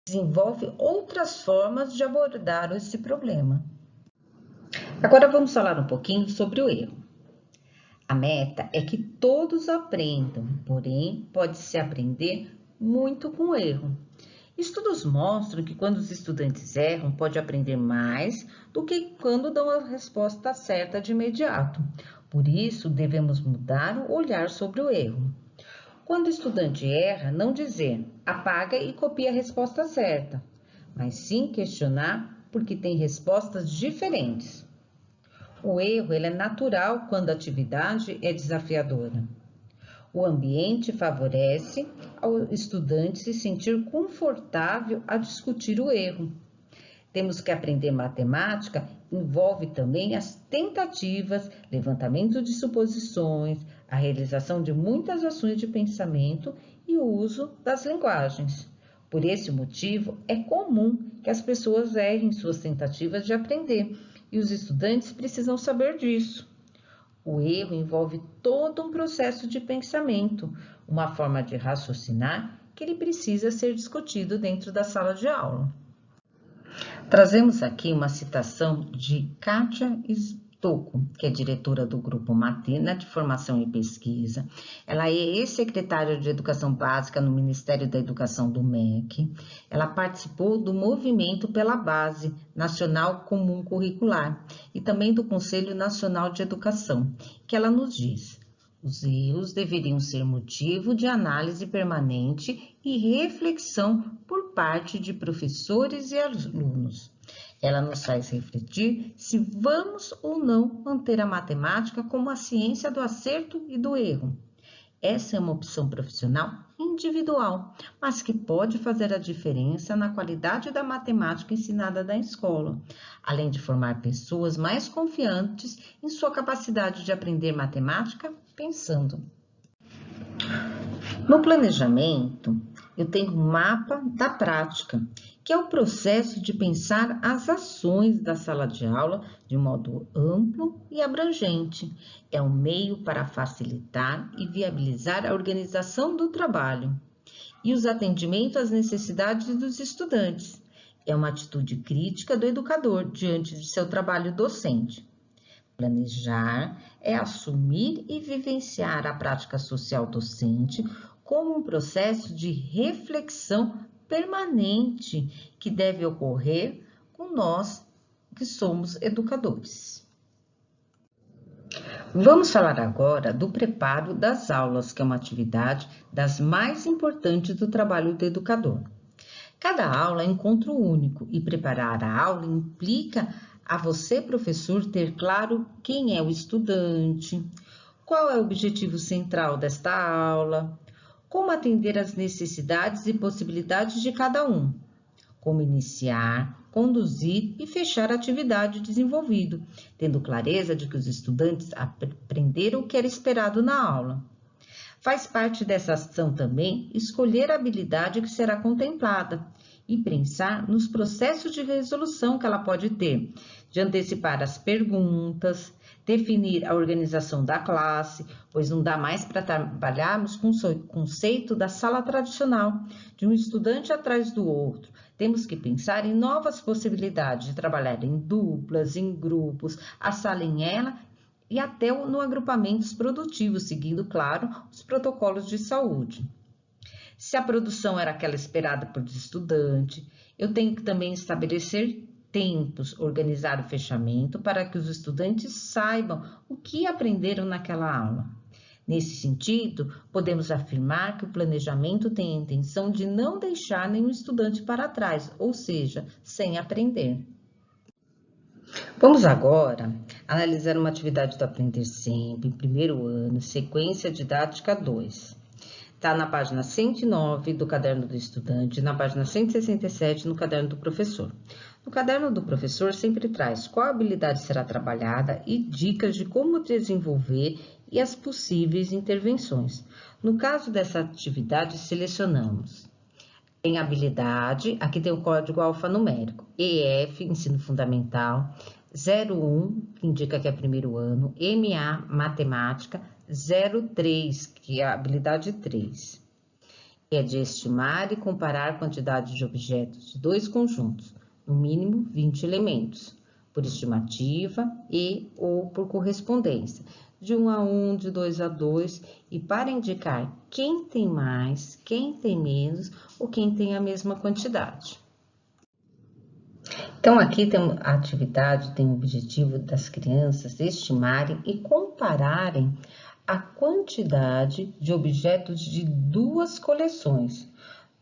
desenvolve outras formas de abordar esse problema. Agora vamos falar um pouquinho sobre o erro. A meta é que todos aprendam, porém pode-se aprender muito com o erro. Estudos mostram que quando os estudantes erram, pode aprender mais do que quando dão a resposta certa de imediato. Por isso, devemos mudar o olhar sobre o erro. Quando o estudante erra, não dizer apaga e copia a resposta certa, mas sim questionar porque tem respostas diferentes. O erro ele é natural quando a atividade é desafiadora. O ambiente favorece ao estudante se sentir confortável a discutir o erro. Temos que aprender matemática envolve também as tentativas, levantamento de suposições, a realização de muitas ações de pensamento e o uso das linguagens. Por esse motivo, é comum que as pessoas errem suas tentativas de aprender e os estudantes precisam saber disso. O erro envolve todo um processo de pensamento, uma forma de raciocinar que ele precisa ser discutido dentro da sala de aula. Trazemos aqui uma citação de Kátia Stocco, que é diretora do Grupo Matena de Formação e Pesquisa. Ela é ex-secretária de Educação Básica no Ministério da Educação do MEC. Ela participou do Movimento pela Base Nacional Comum Curricular e também do Conselho Nacional de Educação, que ela nos diz: os erros deveriam ser motivo de análise permanente e reflexão por parte de professores e alunos. Ela nos faz refletir se vamos ou não manter a matemática como a ciência do acerto e do erro. Essa é uma opção profissional individual, mas que pode fazer a diferença na qualidade da matemática ensinada na escola, além de formar pessoas mais confiantes em sua capacidade de aprender matemática pensando. No planejamento, eu tenho um mapa da prática, que é o processo de pensar as ações da sala de aula de modo amplo e abrangente. É um meio para facilitar e viabilizar a organização do trabalho e os atendimentos às necessidades dos estudantes. É uma atitude crítica do educador diante de seu trabalho docente. Planejar é assumir e vivenciar a prática social docente como um processo de reflexão permanente que deve ocorrer com nós que somos educadores. Vamos falar agora do preparo das aulas, que é uma atividade das mais importantes do trabalho do educador. Cada aula é encontro único e preparar a aula implica a você, professor, ter claro quem é o estudante, qual é o objetivo central desta aula, como atender às necessidades e possibilidades de cada um, como iniciar, conduzir e fechar a atividade desenvolvida, tendo clareza de que os estudantes aprenderam o que era esperado na aula. Faz parte dessa ação também escolher a habilidade que será contemplada e pensar nos processos de resolução que ela pode ter, de antecipar as perguntas, definir a organização da classe, pois não dá mais para trabalharmos com o conceito da sala tradicional, de um estudante atrás do outro. Temos que pensar em novas possibilidades de trabalhar em duplas, em grupos, a sala em ela e até no agrupamentos produtivos, seguindo, claro, os protocolos de saúde. Se a produção era aquela esperada por estudante, eu tenho que também estabelecer tempos, organizar o fechamento para que os estudantes saibam o que aprenderam naquela aula. Nesse sentido, podemos afirmar que o planejamento tem a intenção de não deixar nenhum estudante para trás, ou seja, sem aprender. Vamos agora analisar uma atividade do Aprender Sempre, primeiro ano, sequência didática 2. Está na página 109 do Caderno do Estudante, na página 167 no Caderno do Professor. No Caderno do Professor sempre traz qual habilidade será trabalhada e dicas de como desenvolver e as possíveis intervenções. No caso dessa atividade, selecionamos em habilidade, aqui tem o código alfanumérico, EF, Ensino Fundamental, 01, que indica que é primeiro ano, MA, Matemática, 03, que é a habilidade 3. É de estimar e comparar a quantidade de objetos de dois conjuntos, no mínimo 20 elementos, por estimativa e ou por correspondência, de 1 a 1, de 2 a 2, e para indicar quem tem mais, quem tem menos ou quem tem a mesma quantidade. Então, aqui tem a atividade, tem o objetivo das crianças estimarem e compararem a quantidade de objetos de duas coleções,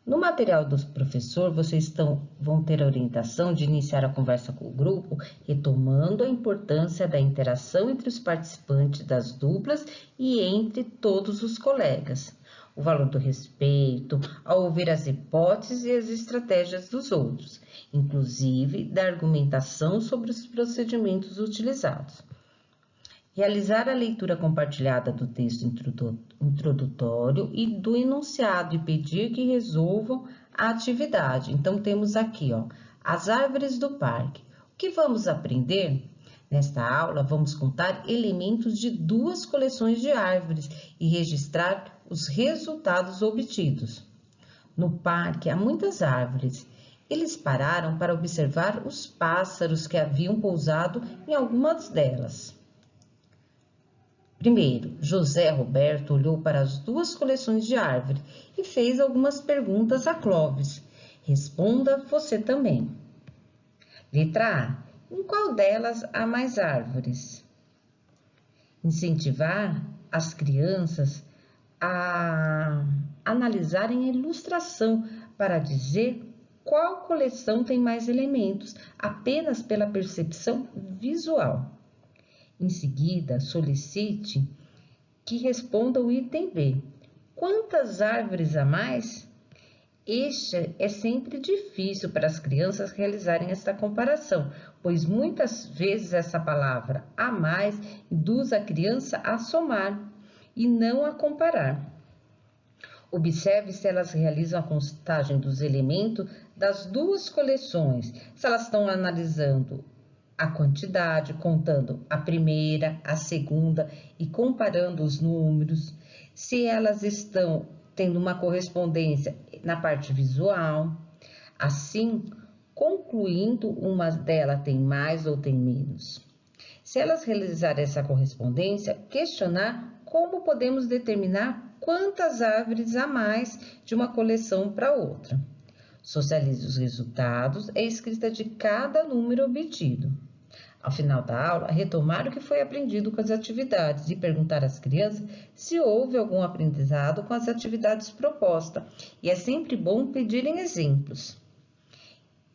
No material do professor, vocês vão ter a orientação de iniciar a conversa com o grupo, retomando a importância da interação entre os participantes das duplas e entre todos os colegas. O valor do respeito, ao ouvir as hipóteses e as estratégias dos outros, inclusive da argumentação sobre os procedimentos utilizados. Realizar a leitura compartilhada do texto introdutório e do enunciado e pedir que resolvam a atividade. Então, temos aqui, as árvores do parque. O que vamos aprender? Nesta aula, vamos contar elementos de 2 coleções de árvores e registrar os resultados obtidos. No parque há muitas árvores. Eles pararam para observar os pássaros que haviam pousado em algumas delas. Primeiro, José Roberto olhou para as 2 coleções de árvores e fez algumas perguntas a Clóvis. Responda você também. Letra A. Em qual delas há mais árvores? Incentivar as crianças a analisarem a ilustração para dizer qual coleção tem mais elementos, apenas pela percepção visual. Em seguida, solicite que responda o item B. Quantas árvores há mais? Este é sempre difícil para as crianças realizarem esta comparação, pois muitas vezes essa palavra a mais induz a criança a somar e não a comparar. Observe se elas realizam a contagem dos elementos das 2 coleções, se elas estão analisando a quantidade, contando a primeira, a segunda e comparando os números, se elas estão tendo uma correspondência na parte visual, assim, concluindo uma delas tem mais ou tem menos. Se elas realizarem essa correspondência, questionar como podemos determinar quantas árvores há mais de uma coleção para outra. Socialize os resultados e a escrita de cada número obtido. Ao final da aula, retomar o que foi aprendido com as atividades e perguntar às crianças se houve algum aprendizado com as atividades propostas. E é sempre bom pedirem exemplos.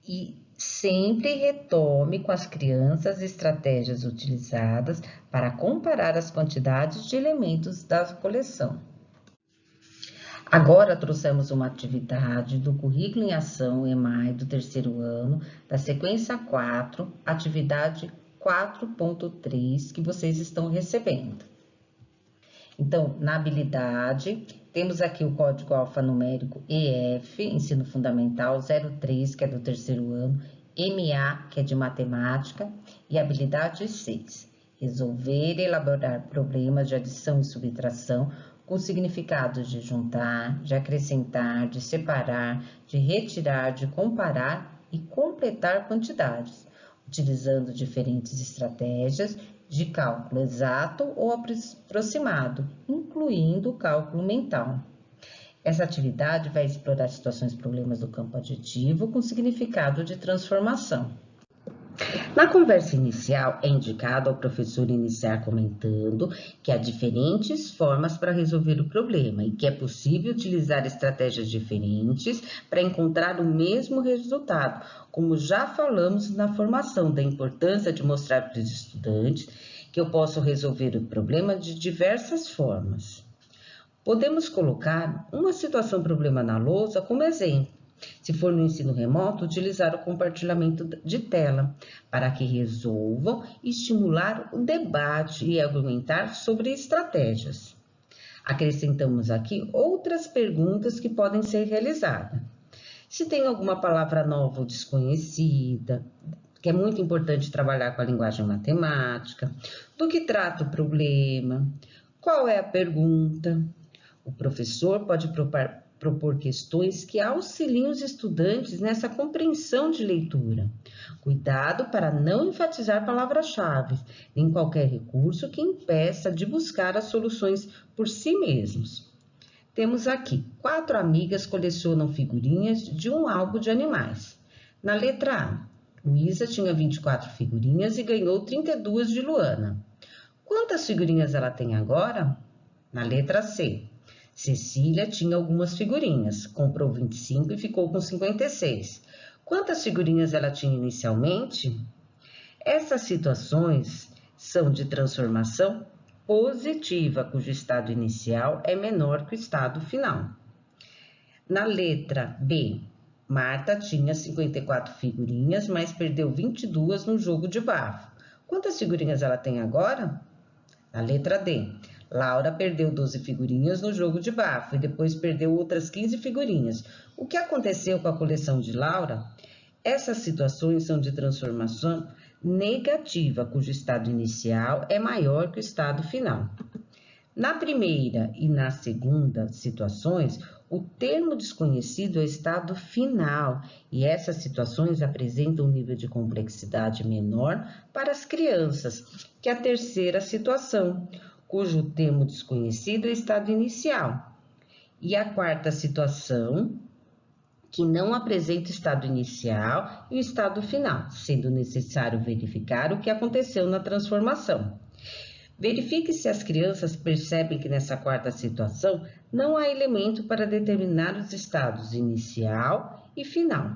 E sempre retome com as crianças estratégias utilizadas para comparar as quantidades de elementos da coleção. Agora trouxemos uma atividade do Currículo em Ação EMAI do 3º ano, da sequência 4, atividade 4.3, que vocês estão recebendo. Então, na habilidade, temos aqui o código alfanumérico EF, Ensino Fundamental 03, que é do 3º ano, MA, que é de Matemática, e habilidade 6, resolver e elaborar problemas de adição e subtração com significados de juntar, de acrescentar, de separar, de retirar, de comparar e completar quantidades, utilizando diferentes estratégias de cálculo exato ou aproximado, incluindo o cálculo mental. Essa atividade vai explorar situações e problemas do campo adjetivo com significado de transformação. Na conversa inicial, é indicado ao professor iniciar comentando que há diferentes formas para resolver o problema e que é possível utilizar estratégias diferentes para encontrar o mesmo resultado, como já falamos na formação da importância de mostrar para os estudantes que eu posso resolver o problema de diversas formas. Podemos colocar uma situação-problema na lousa como exemplo. Se for no ensino remoto, utilizar o compartilhamento de tela para que resolvam estimular o debate e argumentar sobre estratégias. Acrescentamos aqui outras perguntas que podem ser realizadas. Se tem alguma palavra nova ou desconhecida, que é muito importante trabalhar com a linguagem matemática, do que trata o problema, qual é a pergunta. O professor pode propor questões que auxiliem os estudantes nessa compreensão de leitura. Cuidado para não enfatizar palavras-chave, nem qualquer recurso que impeça de buscar as soluções por si mesmos. Temos aqui, 4 amigas colecionam figurinhas de um álbum de animais. Na letra A, Luísa tinha 24 figurinhas e ganhou 32 de Luana. Quantas figurinhas ela tem agora? Na letra C, Cecília tinha algumas figurinhas, comprou 25 e ficou com 56. Quantas figurinhas ela tinha inicialmente? Essas situações são de transformação positiva, cujo estado inicial é menor que o estado final. Na letra B, Marta tinha 54 figurinhas, mas perdeu 22 no jogo de bafo. Quantas figurinhas ela tem agora? Na letra D, Laura perdeu 12 figurinhas no jogo de bafo e depois perdeu outras 15 figurinhas. O que aconteceu com a coleção de Laura? Essas situações são de transformação negativa, cujo estado inicial é maior que o estado final. Na primeira e na segunda situações, o termo desconhecido é estado final, e essas situações apresentam um nível de complexidade menor para as crianças que a terceira situação, cujo termo desconhecido é estado inicial. E a quarta situação, que não apresenta o estado inicial e o estado final, sendo necessário verificar o que aconteceu na transformação. Verifique se as crianças percebem que nessa quarta situação não há elemento para determinar os estados inicial e final.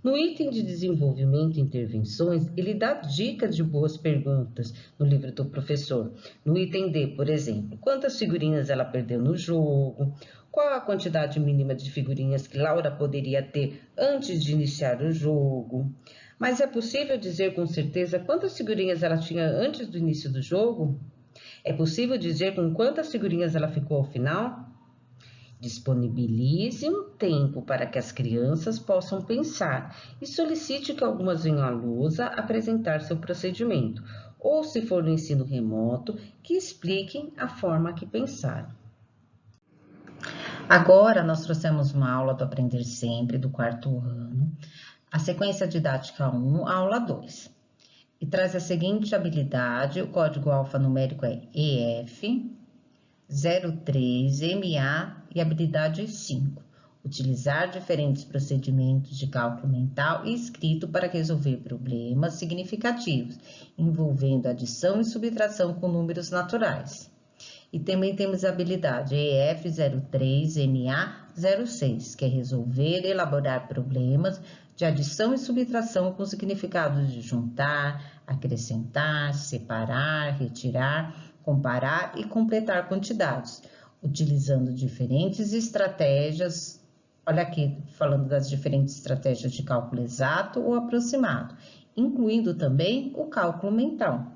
No item de desenvolvimento e intervenções, ele dá dicas de boas perguntas no livro do professor. No item D, por exemplo, quantas figurinhas ela perdeu no jogo? Qual a quantidade mínima de figurinhas que Laura poderia ter antes de iniciar o jogo? Mas é possível dizer com certeza quantas figurinhas ela tinha antes do início do jogo? É possível dizer com quantas figurinhas ela ficou ao final? Disponibilize um tempo para que as crianças possam pensar e solicite que algumas venham à lousa apresentar seu procedimento, ou se for no ensino remoto, que expliquem a forma que pensaram. Agora, nós trouxemos uma aula do Aprender Sempre, do 4º ano, a sequência didática 1, a aula 2. E traz a seguinte habilidade, o código alfanumérico é EF03MA e habilidade 5. Utilizar diferentes procedimentos de cálculo mental e escrito para resolver problemas significativos, envolvendo adição e subtração com números naturais. E também temos a habilidade EF03MA06, que é resolver e elaborar problemas de adição e subtração com significados de juntar, acrescentar, separar, retirar, comparar e completar quantidades, utilizando diferentes estratégias. Olha aqui, falando das diferentes estratégias de cálculo exato ou aproximado, incluindo também o cálculo mental.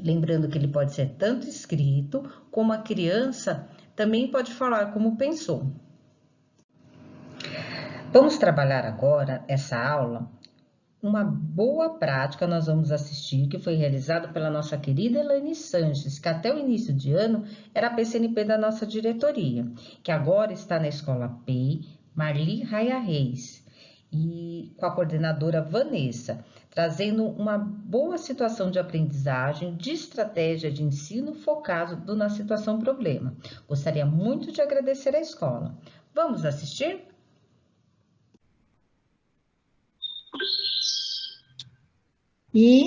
Lembrando que ele pode ser tanto escrito, como a criança também pode falar como pensou. Vamos trabalhar agora essa aula. Uma boa prática nós vamos assistir, que foi realizada pela nossa querida Elaine Sanches, que até o início de ano era a PCNP da nossa diretoria, que agora está na Escola PEI, Marli Raia Reis, e com a coordenadora Vanessa, trazendo uma boa situação de aprendizagem, de estratégia de ensino focado na situação problema. Gostaria muito de agradecer à escola. Vamos assistir? E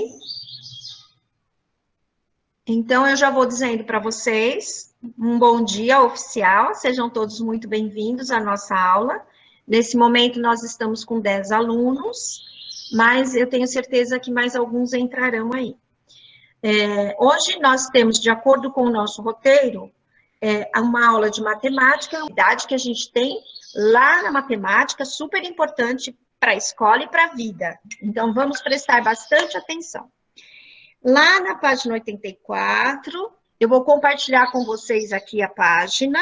então eu já vou dizendo para vocês um bom dia oficial, sejam todos muito bem-vindos à nossa aula. Nesse momento nós estamos com 10 alunos, mas eu tenho certeza que mais alguns entrarão aí. Hoje nós temos, de acordo com o nosso roteiro, uma aula de matemática, uma idade que a gente tem lá na matemática, super importante para a escola e para a vida. Então, vamos prestar bastante atenção. Lá na página 84, eu vou compartilhar com vocês aqui a página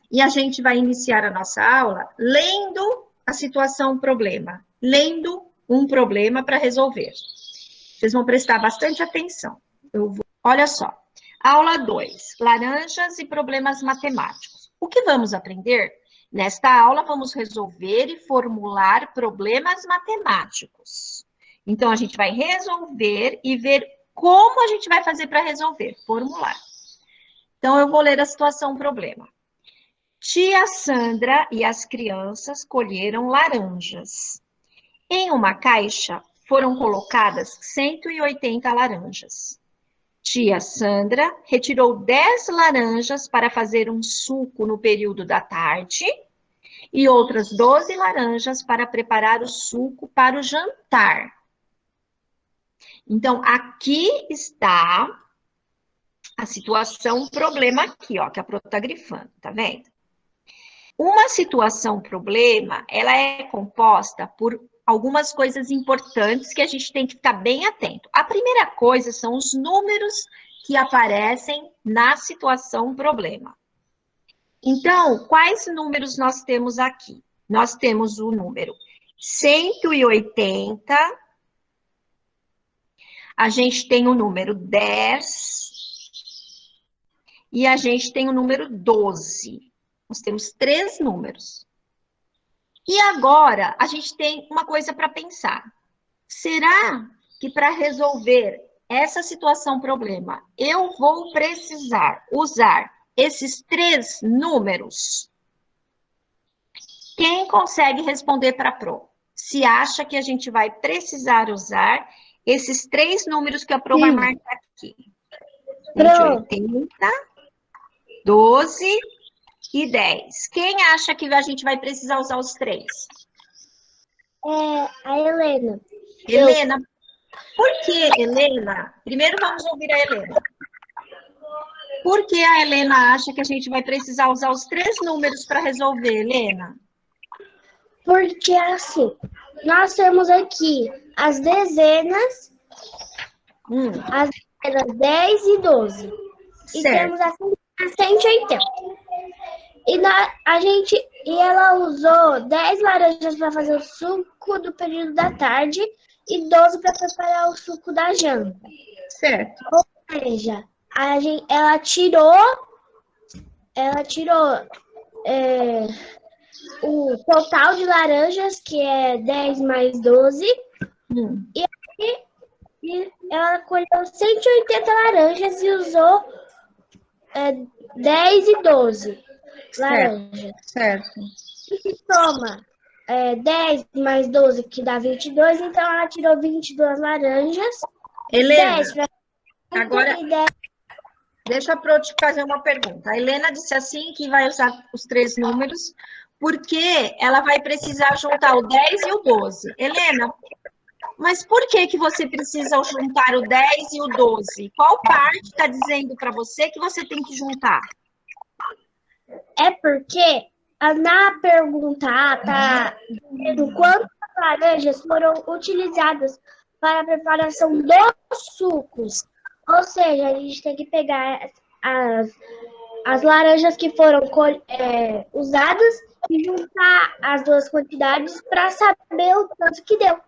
e a gente vai iniciar a nossa aula lendo a situação problema, lendo um problema para resolver. Vocês vão prestar bastante atenção. Olha só, aula 2, laranjas e problemas matemáticos. O que vamos aprender? Nesta aula, vamos resolver e formular problemas matemáticos. Então, a gente vai resolver e ver como a gente vai fazer para resolver, formular. Então, eu vou ler a situação problema. Tia Sandra e as crianças colheram laranjas. Em uma caixa foram colocadas 180 laranjas. tia Sandra retirou 10 laranjas para fazer um suco no período da tarde e outras 12 laranjas para preparar o suco para o jantar. Então, aqui está a situação, o problema aqui, ó, que a Pro tá grifando, tá vendo? Uma situação problema, ela é composta por algumas coisas importantes que a gente tem que ficar bem atento. A primeira coisa são os números que aparecem na situação problema. Então, quais números nós temos aqui? Nós temos o número 180, a gente tem o número 10 e a gente tem o número 12. Nós temos 3 números. E agora, a gente tem uma coisa para pensar. Será que para resolver essa situação problema, eu vou precisar usar esses 3 números? Quem consegue responder para a Pro? Se acha que a gente vai precisar usar esses 3 números que a Pro vai marcar aqui. 180, 12 e 10. Quem acha que a gente vai precisar usar os 3? A Helena. Helena. Por que, Helena? Primeiro vamos ouvir a Helena. Por que a Helena acha que a gente vai precisar usar os 3 números para resolver, Helena? Porque assim, nós temos aqui as dezenas, as dezenas 10 e 12. E temos a 180. E ela usou 10 laranjas para fazer o suco do período da tarde e 12 para preparar o suco da janta. Certo. Ou seja, ela tirou o total de laranjas, que é 10 mais 12, e ela colheu 180 laranjas e usou 10 e 12 laranjas. Certo. E soma 10 mais 12, que dá 22, então ela tirou 22 laranjas. Helena, 10 pra... agora, e 10... deixa eu te fazer uma pergunta. A Helena disse assim que vai usar os 3 números, porque ela vai precisar juntar o 10 e o 12. Helena, mas por que você precisa juntar o 10 e o 12? Qual parte está dizendo para você que você tem que juntar? É porque na pergunta A está dizendo quantas laranjas foram utilizadas para a preparação dos sucos. Ou seja, a gente tem que pegar as laranjas que foram usadas e juntar as duas quantidades para saber o tanto que deu.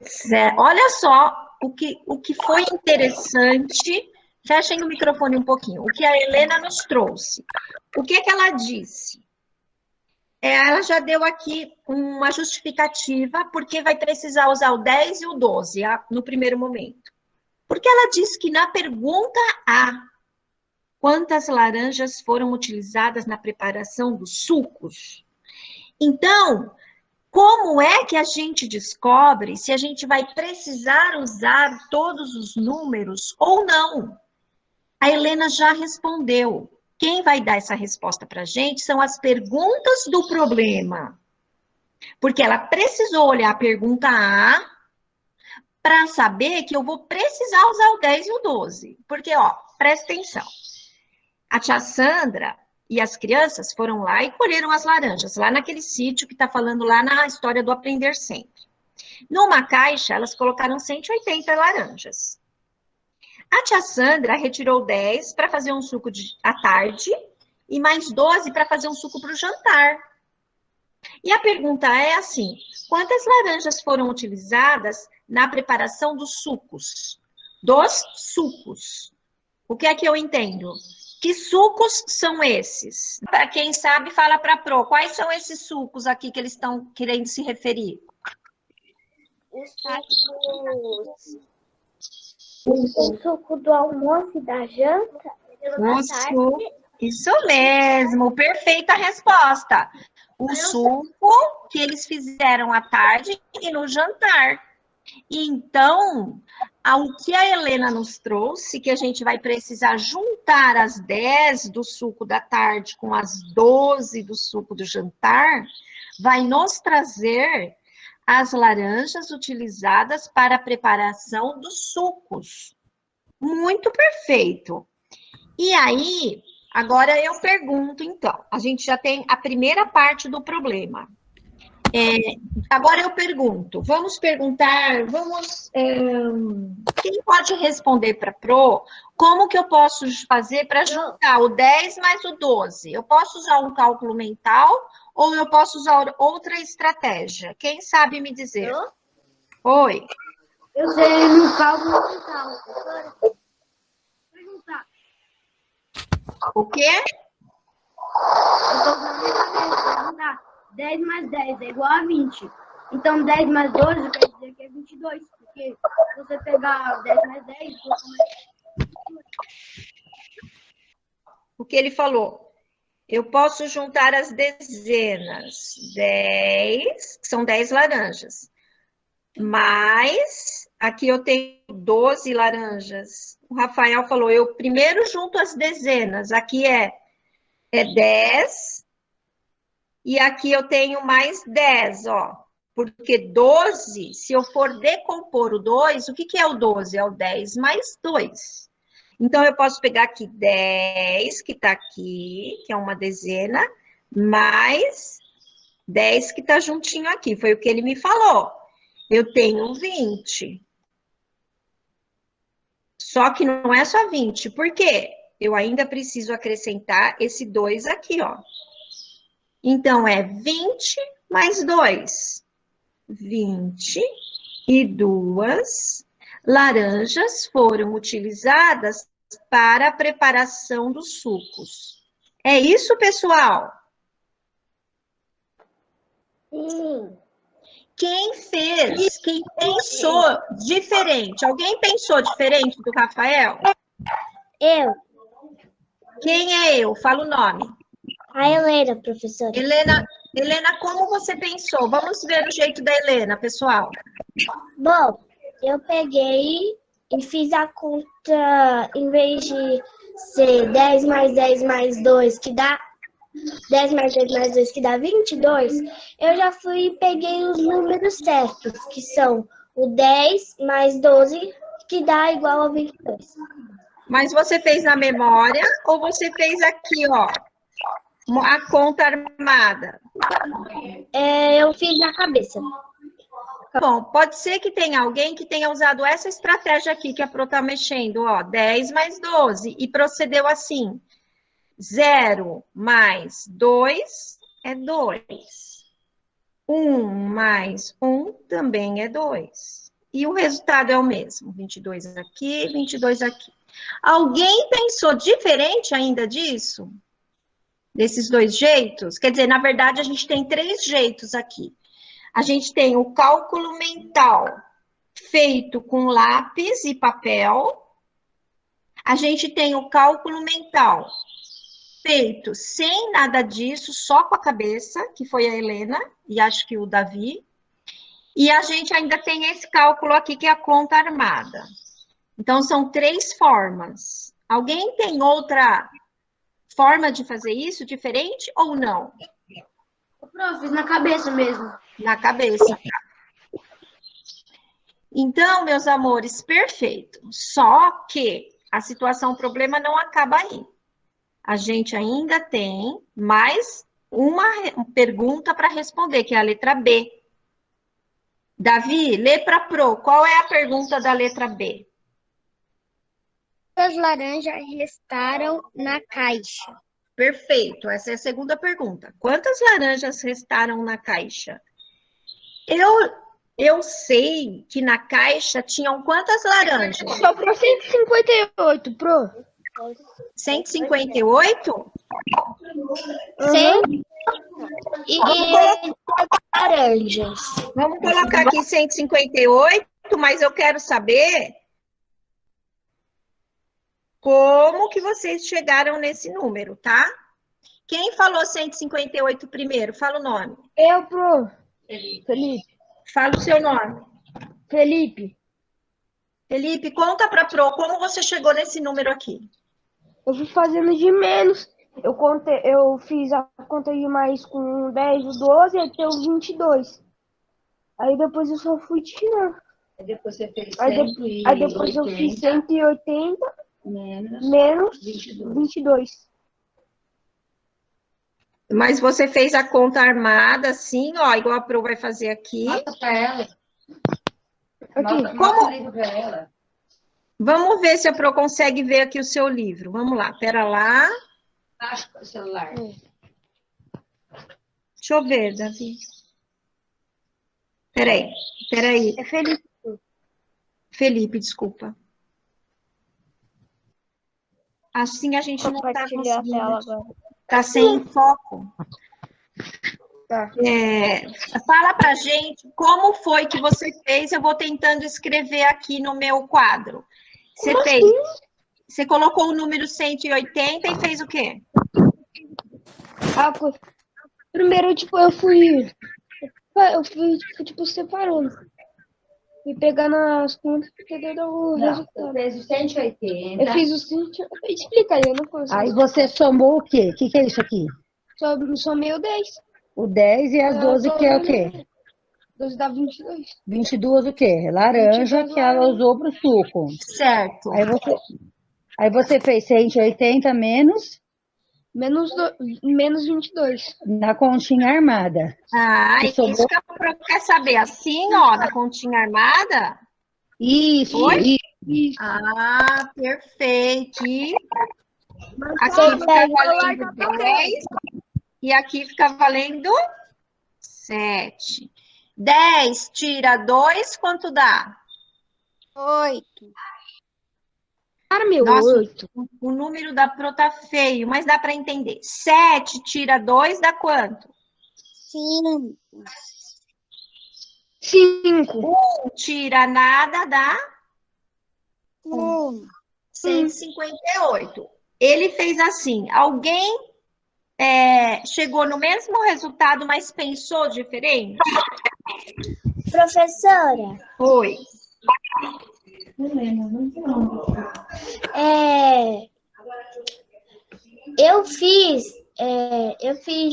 Certo. Olha só o que foi interessante. Fechem o microfone um pouquinho. O que a Helena nos trouxe. O que ela disse? Ela já deu aqui uma justificativa porque vai precisar usar o 10 e o 12 no primeiro momento. Porque ela disse que na pergunta A, quantas laranjas foram utilizadas na preparação dos sucos? Então, como é que a gente descobre se a gente vai precisar usar todos os números ou não? A Helena já respondeu. Quem vai dar essa resposta para a gente são as perguntas do problema. Porque ela precisou olhar a pergunta A para saber que eu vou precisar usar o 10 e o 12. Porque, ó, presta atenção. A tia Sandra e as crianças foram lá e colheram as laranjas, lá naquele sítio que está falando lá na história do Aprender Sempre. Numa caixa, elas colocaram 180 laranjas. A tia Sandra retirou 10 para fazer um suco à tarde e mais 12 para fazer um suco para o jantar. E a pergunta é assim, quantas laranjas foram utilizadas na preparação dos sucos? Dos sucos. O que é que eu entendo? Que sucos são esses? Para quem sabe, fala para a Pro. Quais são esses sucos aqui que eles estão querendo se referir? O suco do almoço e da janta. Isso mesmo, perfeita resposta. O suco que eles fizeram à tarde e no jantar. Então, o que a Helena nos trouxe, que a gente vai precisar juntar as 10 do suco da tarde com as 12 do suco do jantar, vai nos trazer as laranjas utilizadas para a preparação dos sucos. Muito perfeito. E aí, agora eu pergunto, então, a gente já tem a primeira parte do problema. Agora eu pergunto, quem pode responder para a Pro, como que eu posso fazer para juntar o 10 mais o 12? Eu posso usar um cálculo mental ou eu posso usar outra estratégia? Quem sabe me dizer? Oi. Eu sei no cálculo mental. O quê? Eu tô usando minha cabeça. 10 mais 10 é igual a 20. Então, 10 mais 12 quer dizer que é 22. Porque se você pegar 10 mais 10, o que ele falou? Eu posso juntar as dezenas. 10, que são 10 laranjas. Mas, aqui eu tenho 12 laranjas. O Rafael falou, eu primeiro junto as dezenas. Aqui é 10. E aqui eu tenho mais 10, ó. Porque 12, se eu for decompor o 2, o que é o 12? É o 10 mais 2. Então, eu posso pegar aqui 10, que está aqui, que é uma dezena, mais 10 que está juntinho aqui. Foi o que ele me falou. Eu tenho 20. Só que não é só 20. Por quê? Eu ainda preciso acrescentar esse 2 aqui, ó. Então, é 20 mais 2. 22 laranjas foram utilizadas para a preparação dos sucos. É isso, pessoal? sim. Quem pensou diferente? Alguém pensou diferente do Rafael? Eu. Quem é eu? Fala o nome. A Helena, professora. Helena, como você pensou? Vamos ver o jeito da Helena, pessoal. Bom, eu peguei e fiz a conta, em vez de ser 10 mais 10 mais 2, que dá 10 mais 10 mais 2, que dá 22, eu já fui e peguei os números certos, que são o 10 mais 12, que dá igual a 22. Mas você fez na memória ou você fez aqui, ó, a conta armada? Eu fiz na cabeça. Bom, pode ser que tenha alguém que tenha usado essa estratégia aqui que a Pro tá mexendo, ó, 10 mais 12, e procedeu assim. 0 mais 2 é 2. 1 mais 1 também é 2. E o resultado é o mesmo, 22 aqui, 22 aqui. Alguém pensou diferente ainda disso? Desses dois jeitos? Quer dizer, na verdade, a gente tem 3 jeitos aqui. A gente tem o cálculo mental feito com lápis e papel. A gente tem o cálculo mental feito sem nada disso, só com a cabeça, que foi a Helena, e acho que o Davi. E a gente ainda tem esse cálculo aqui, que é a conta armada. Então, são 3 formas. Alguém tem outra forma de fazer isso, diferente ou não? Prof, fiz na cabeça mesmo. Na cabeça. Então, meus amores, perfeito. Só que a situação, o problema não acaba aí. A gente ainda tem mais uma pergunta para responder, que é a letra B. Davi, lê para Pro. Qual é a pergunta da letra B? Quantas laranjas restaram na caixa? Perfeito, essa é a segunda pergunta. Quantas laranjas restaram na caixa? Eu sei que na caixa tinham quantas laranjas? Sobrou 158, Pro. 158? Sim. E laranjas. Vamos colocar aqui 158, mas eu quero saber como que vocês chegaram nesse número, tá? Quem falou 158 primeiro? Fala o nome. Eu, Pro. Felipe. Fala o seu nome. Felipe. Felipe, conta para a Pro como você chegou nesse número aqui. Eu fui fazendo de menos. Eu fiz a conta de mais com 10, o 12 até o 22. Aí depois eu só fui tirando. Aí depois você fez Aí depois eu fiz 180 menos 22. Mas você fez a conta armada, assim, ó, igual a Pro vai fazer aqui. Mostra pra ela. Aqui. Mostra o livro pra ela. Vamos ver se a Pro consegue ver aqui o seu livro. Vamos lá, pera lá. Baixa o celular. Deixa eu ver, Davi. Peraí. É Felipe. Felipe, desculpa. Assim a gente não tá Compartilhar a conseguindo. tela agora. Tá sem foco. Tá. Fala pra gente como foi que você fez. Eu vou tentando escrever aqui no meu quadro. Você colocou o número 180 e fez o quê? Primeiro, tipo, eu fui tipo, separando. E pegando as contas, porque deu o resultado. Fez o 180. Eu fiz o 180. Explica aí, eu não consigo. Aí você somou o quê? O que é isso aqui? Somei o 10. O 10 e as 12 que é o quê? 12 dá 22. 22 o quê? Laranja 22 que ela laranja. usou pro suco. Certo. Aí você fez 180 menos Menos 22. na continha armada. Ah, Que isso sobrou- que a Pro quer saber. Assim, ó, na continha armada? Isso, Oi? isso. Ah, perfeito. E aqui Você fica pega valendo 10 e aqui fica valendo 7. 10 tira 2, quanto dá? 8. Cara, meu, Nossa, 8. o número da Pro tá feio, mas dá para entender. 7 tira 2 dá quanto? 5. 1 tira nada dá 158. Ele fez assim. Alguém chegou no mesmo resultado, mas pensou diferente? Professora, Oi. eu fiz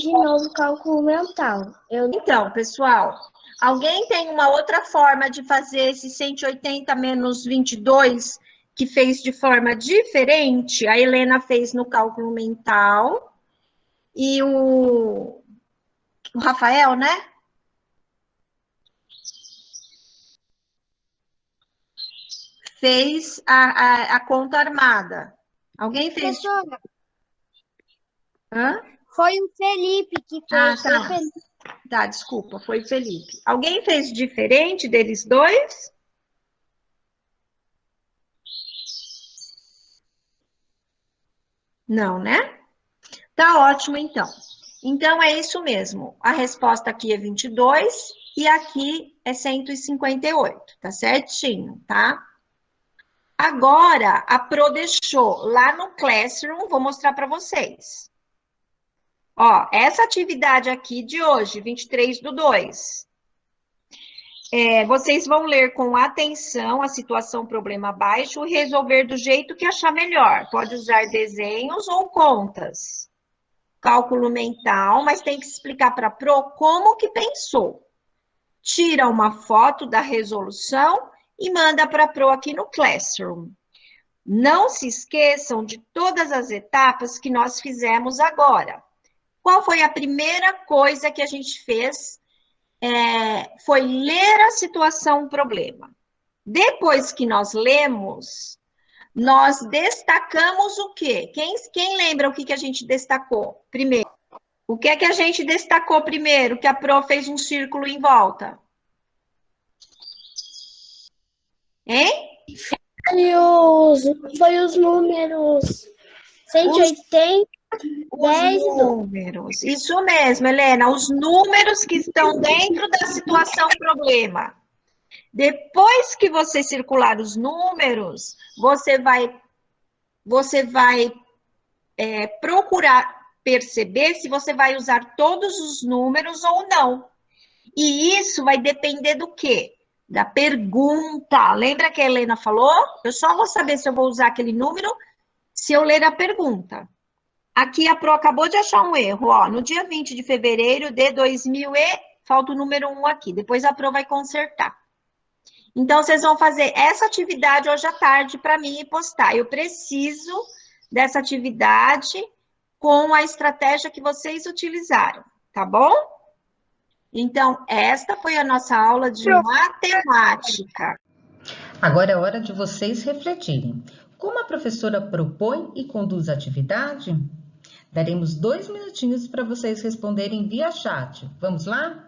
de novo cálculo mental. Então, pessoal, alguém tem uma outra forma de fazer esse 180 menos 22 que fez de forma diferente? A Helena fez no cálculo mental e o Rafael, né? Fez a conta armada. Alguém fez? Professora, Hã? foi o Felipe que fez. Tá. Tá, desculpa, foi o Felipe. Alguém fez diferente deles dois? Não, né? Tá ótimo, então. Então, é isso mesmo. A resposta aqui é 22 e aqui é 158, tá certinho, tá? Agora, a Pro deixou lá no Classroom, vou mostrar para vocês. Ó, essa atividade aqui de hoje, 23/2. Vocês vão ler com atenção a situação problema abaixo e resolver do jeito que achar melhor. Pode usar desenhos ou contas. Cálculo mental, mas tem que explicar para a Pro como que pensou. Tira uma foto da resolução e manda para a Pro aqui no Classroom. Não se esqueçam de todas as etapas que nós fizemos agora. Qual foi a primeira coisa que a gente fez? Foi ler a situação problema. Depois que nós lemos, nós destacamos o quê? Quem lembra o que a gente destacou primeiro? O que é que a gente destacou primeiro? Que a Pro fez um círculo em volta. Hein? Foi os números 180, 10 e 12. Números. Isso mesmo, Helena. Os números que estão dentro da situação problema. Depois que você circular os números, você vai procurar perceber se você vai usar todos os números ou não. E isso vai depender do quê? da pergunta. Lembra que a Helena falou? Eu só vou saber se eu vou usar aquele número se eu ler a pergunta. Aqui a Pro acabou de achar um erro, ó. No dia 20 de fevereiro de 2000 falta o número 1 aqui. Depois a Pro vai consertar. Então, vocês vão fazer essa atividade hoje à tarde para mim e postar. Eu preciso dessa atividade com a estratégia que vocês utilizaram, tá bom? Então, esta foi a nossa aula de matemática. Agora é hora de vocês refletirem. Como a professora propõe e conduz a atividade? Daremos 2 minutinhos para vocês responderem via chat. Vamos lá?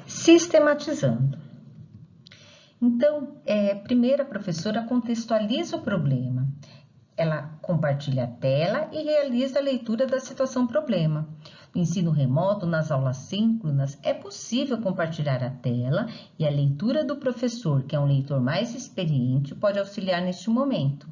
Sistematizando. Então, primeiro a professora contextualiza o problema. Ela compartilha a tela e realiza a leitura da situação problema. No ensino remoto, nas aulas síncronas, é possível compartilhar a tela e a leitura do professor, que é um leitor mais experiente, pode auxiliar neste momento.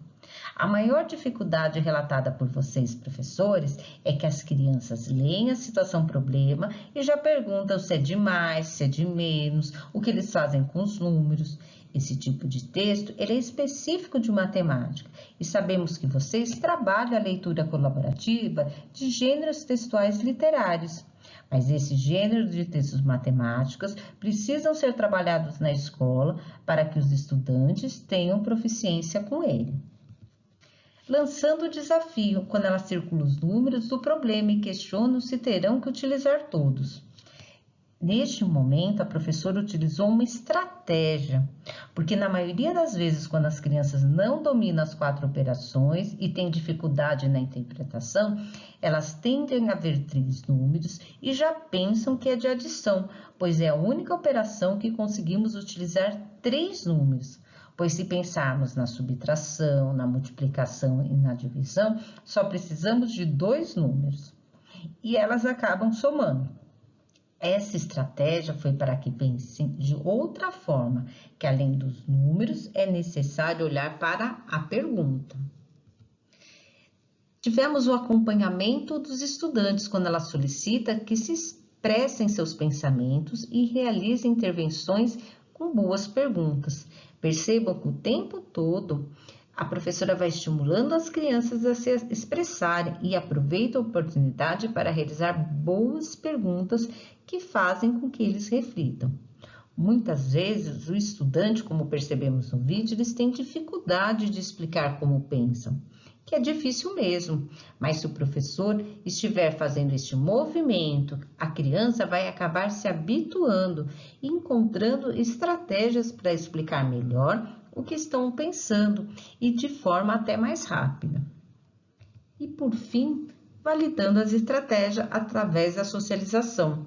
A maior dificuldade relatada por vocês, professores, é que as crianças leem a situação problema e já perguntam se é de mais, se é de menos, o que eles fazem com os números. Esse tipo de texto ele é específico de matemática e sabemos que vocês trabalham a leitura colaborativa de gêneros textuais literários. Mas esses gêneros de textos matemáticos precisam ser trabalhados na escola para que os estudantes tenham proficiência com ele. Lançando o desafio, quando ela circula os números do problema e questiona se terão que utilizar todos. Neste momento, a professora utilizou uma estratégia, porque na maioria das vezes, quando as crianças não dominam as 4 operações e têm dificuldade na interpretação, elas tendem a ver 3 números e já pensam que é de adição, pois é a única operação que conseguimos utilizar 3 números. Pois se pensarmos na subtração, na multiplicação e na divisão, só precisamos de 2 números e elas acabam somando. Essa estratégia foi para que pensem de outra forma, que além dos números é necessário olhar para a pergunta. Tivemos o acompanhamento dos estudantes quando ela solicita que se expressem seus pensamentos e realizem intervenções com boas perguntas. Percebam que o tempo todo a professora vai estimulando as crianças a se expressarem e aproveita a oportunidade para realizar boas perguntas que fazem com que eles reflitam. Muitas vezes o estudante, como percebemos no vídeo, eles têm dificuldade de explicar como pensam, que é difícil mesmo, mas se o professor estiver fazendo este movimento, a criança vai acabar se habituando e encontrando estratégias para explicar melhor o que estão pensando e de forma até mais rápida. E por fim, validando as estratégias através da socialização.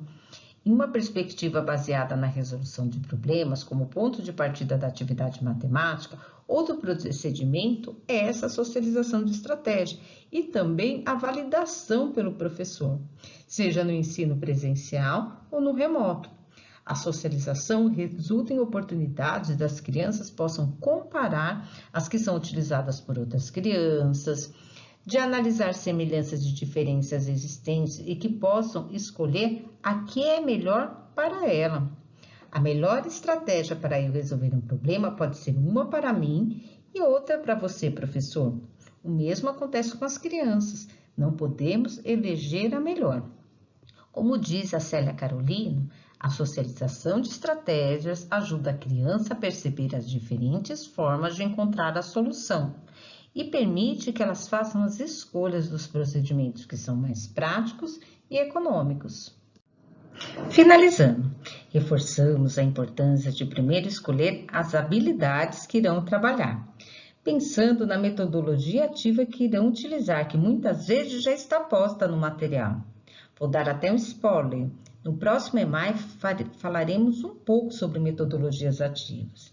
Em uma perspectiva baseada na resolução de problemas, como ponto de partida da atividade matemática, outro procedimento é essa socialização de estratégia e também a validação pelo professor, seja no ensino presencial ou no remoto. A socialização resulta em oportunidades das crianças possam comparar as que são utilizadas por outras crianças, de analisar semelhanças de diferenças existentes e que possam escolher a que é melhor para ela. A melhor estratégia para eu resolver um problema pode ser uma para mim e outra para você, professor. O mesmo acontece com as crianças. Não podemos eleger a melhor. Como diz a Célia Carolino, a socialização de estratégias ajuda a criança a perceber as diferentes formas de encontrar a solução e permite que elas façam as escolhas dos procedimentos que são mais práticos e econômicos. Finalizando, reforçamos a importância de primeiro escolher as habilidades que irão trabalhar, pensando na metodologia ativa que irão utilizar, que muitas vezes já está posta no material. Vou dar até um spoiler. No próximo EMAI falaremos um pouco sobre metodologias ativas.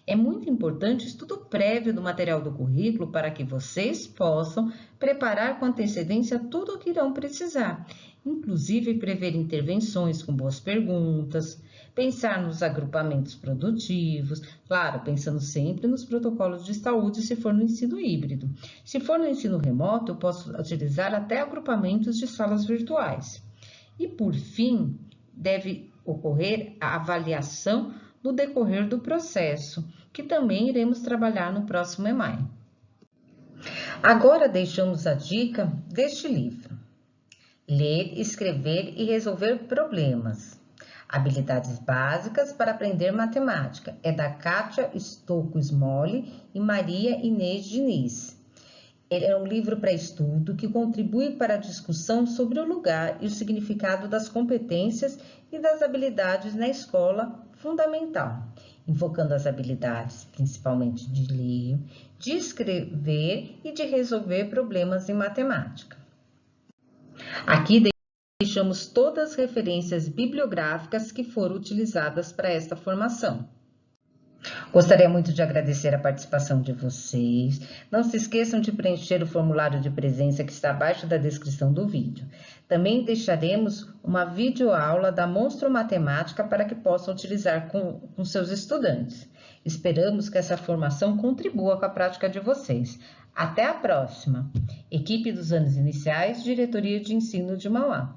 É muito importante o estudo prévio do material do currículo para que vocês possam preparar com antecedência tudo o que irão precisar, inclusive prever intervenções com boas perguntas, pensar nos agrupamentos produtivos, claro, pensando sempre nos protocolos de saúde se for no ensino híbrido. Se for no ensino remoto, eu posso utilizar até agrupamentos de salas virtuais. E, por fim, deve ocorrer a avaliação no decorrer do processo, que também iremos trabalhar no próximo EMAI. Agora deixamos a dica deste livro. Ler, escrever e resolver problemas. Habilidades básicas para aprender matemática. É da Kátia Stocco Smolli e Maria Inês Diniz. Ele é um livro para estudo que contribui para a discussão sobre o lugar e o significado das competências e das habilidades na escola fundamental, invocando as habilidades principalmente de ler, de escrever e de resolver problemas em matemática. Aqui deixamos todas as referências bibliográficas que foram utilizadas para esta formação. Gostaria muito de agradecer a participação de vocês. Não se esqueçam de preencher o formulário de presença que está abaixo da descrição do vídeo. Também deixaremos uma videoaula da Monstro Matemática para que possam utilizar com seus estudantes. Esperamos que essa formação contribua com a prática de vocês. Até a próxima! Equipe dos anos iniciais, Diretoria de Ensino de Mauá.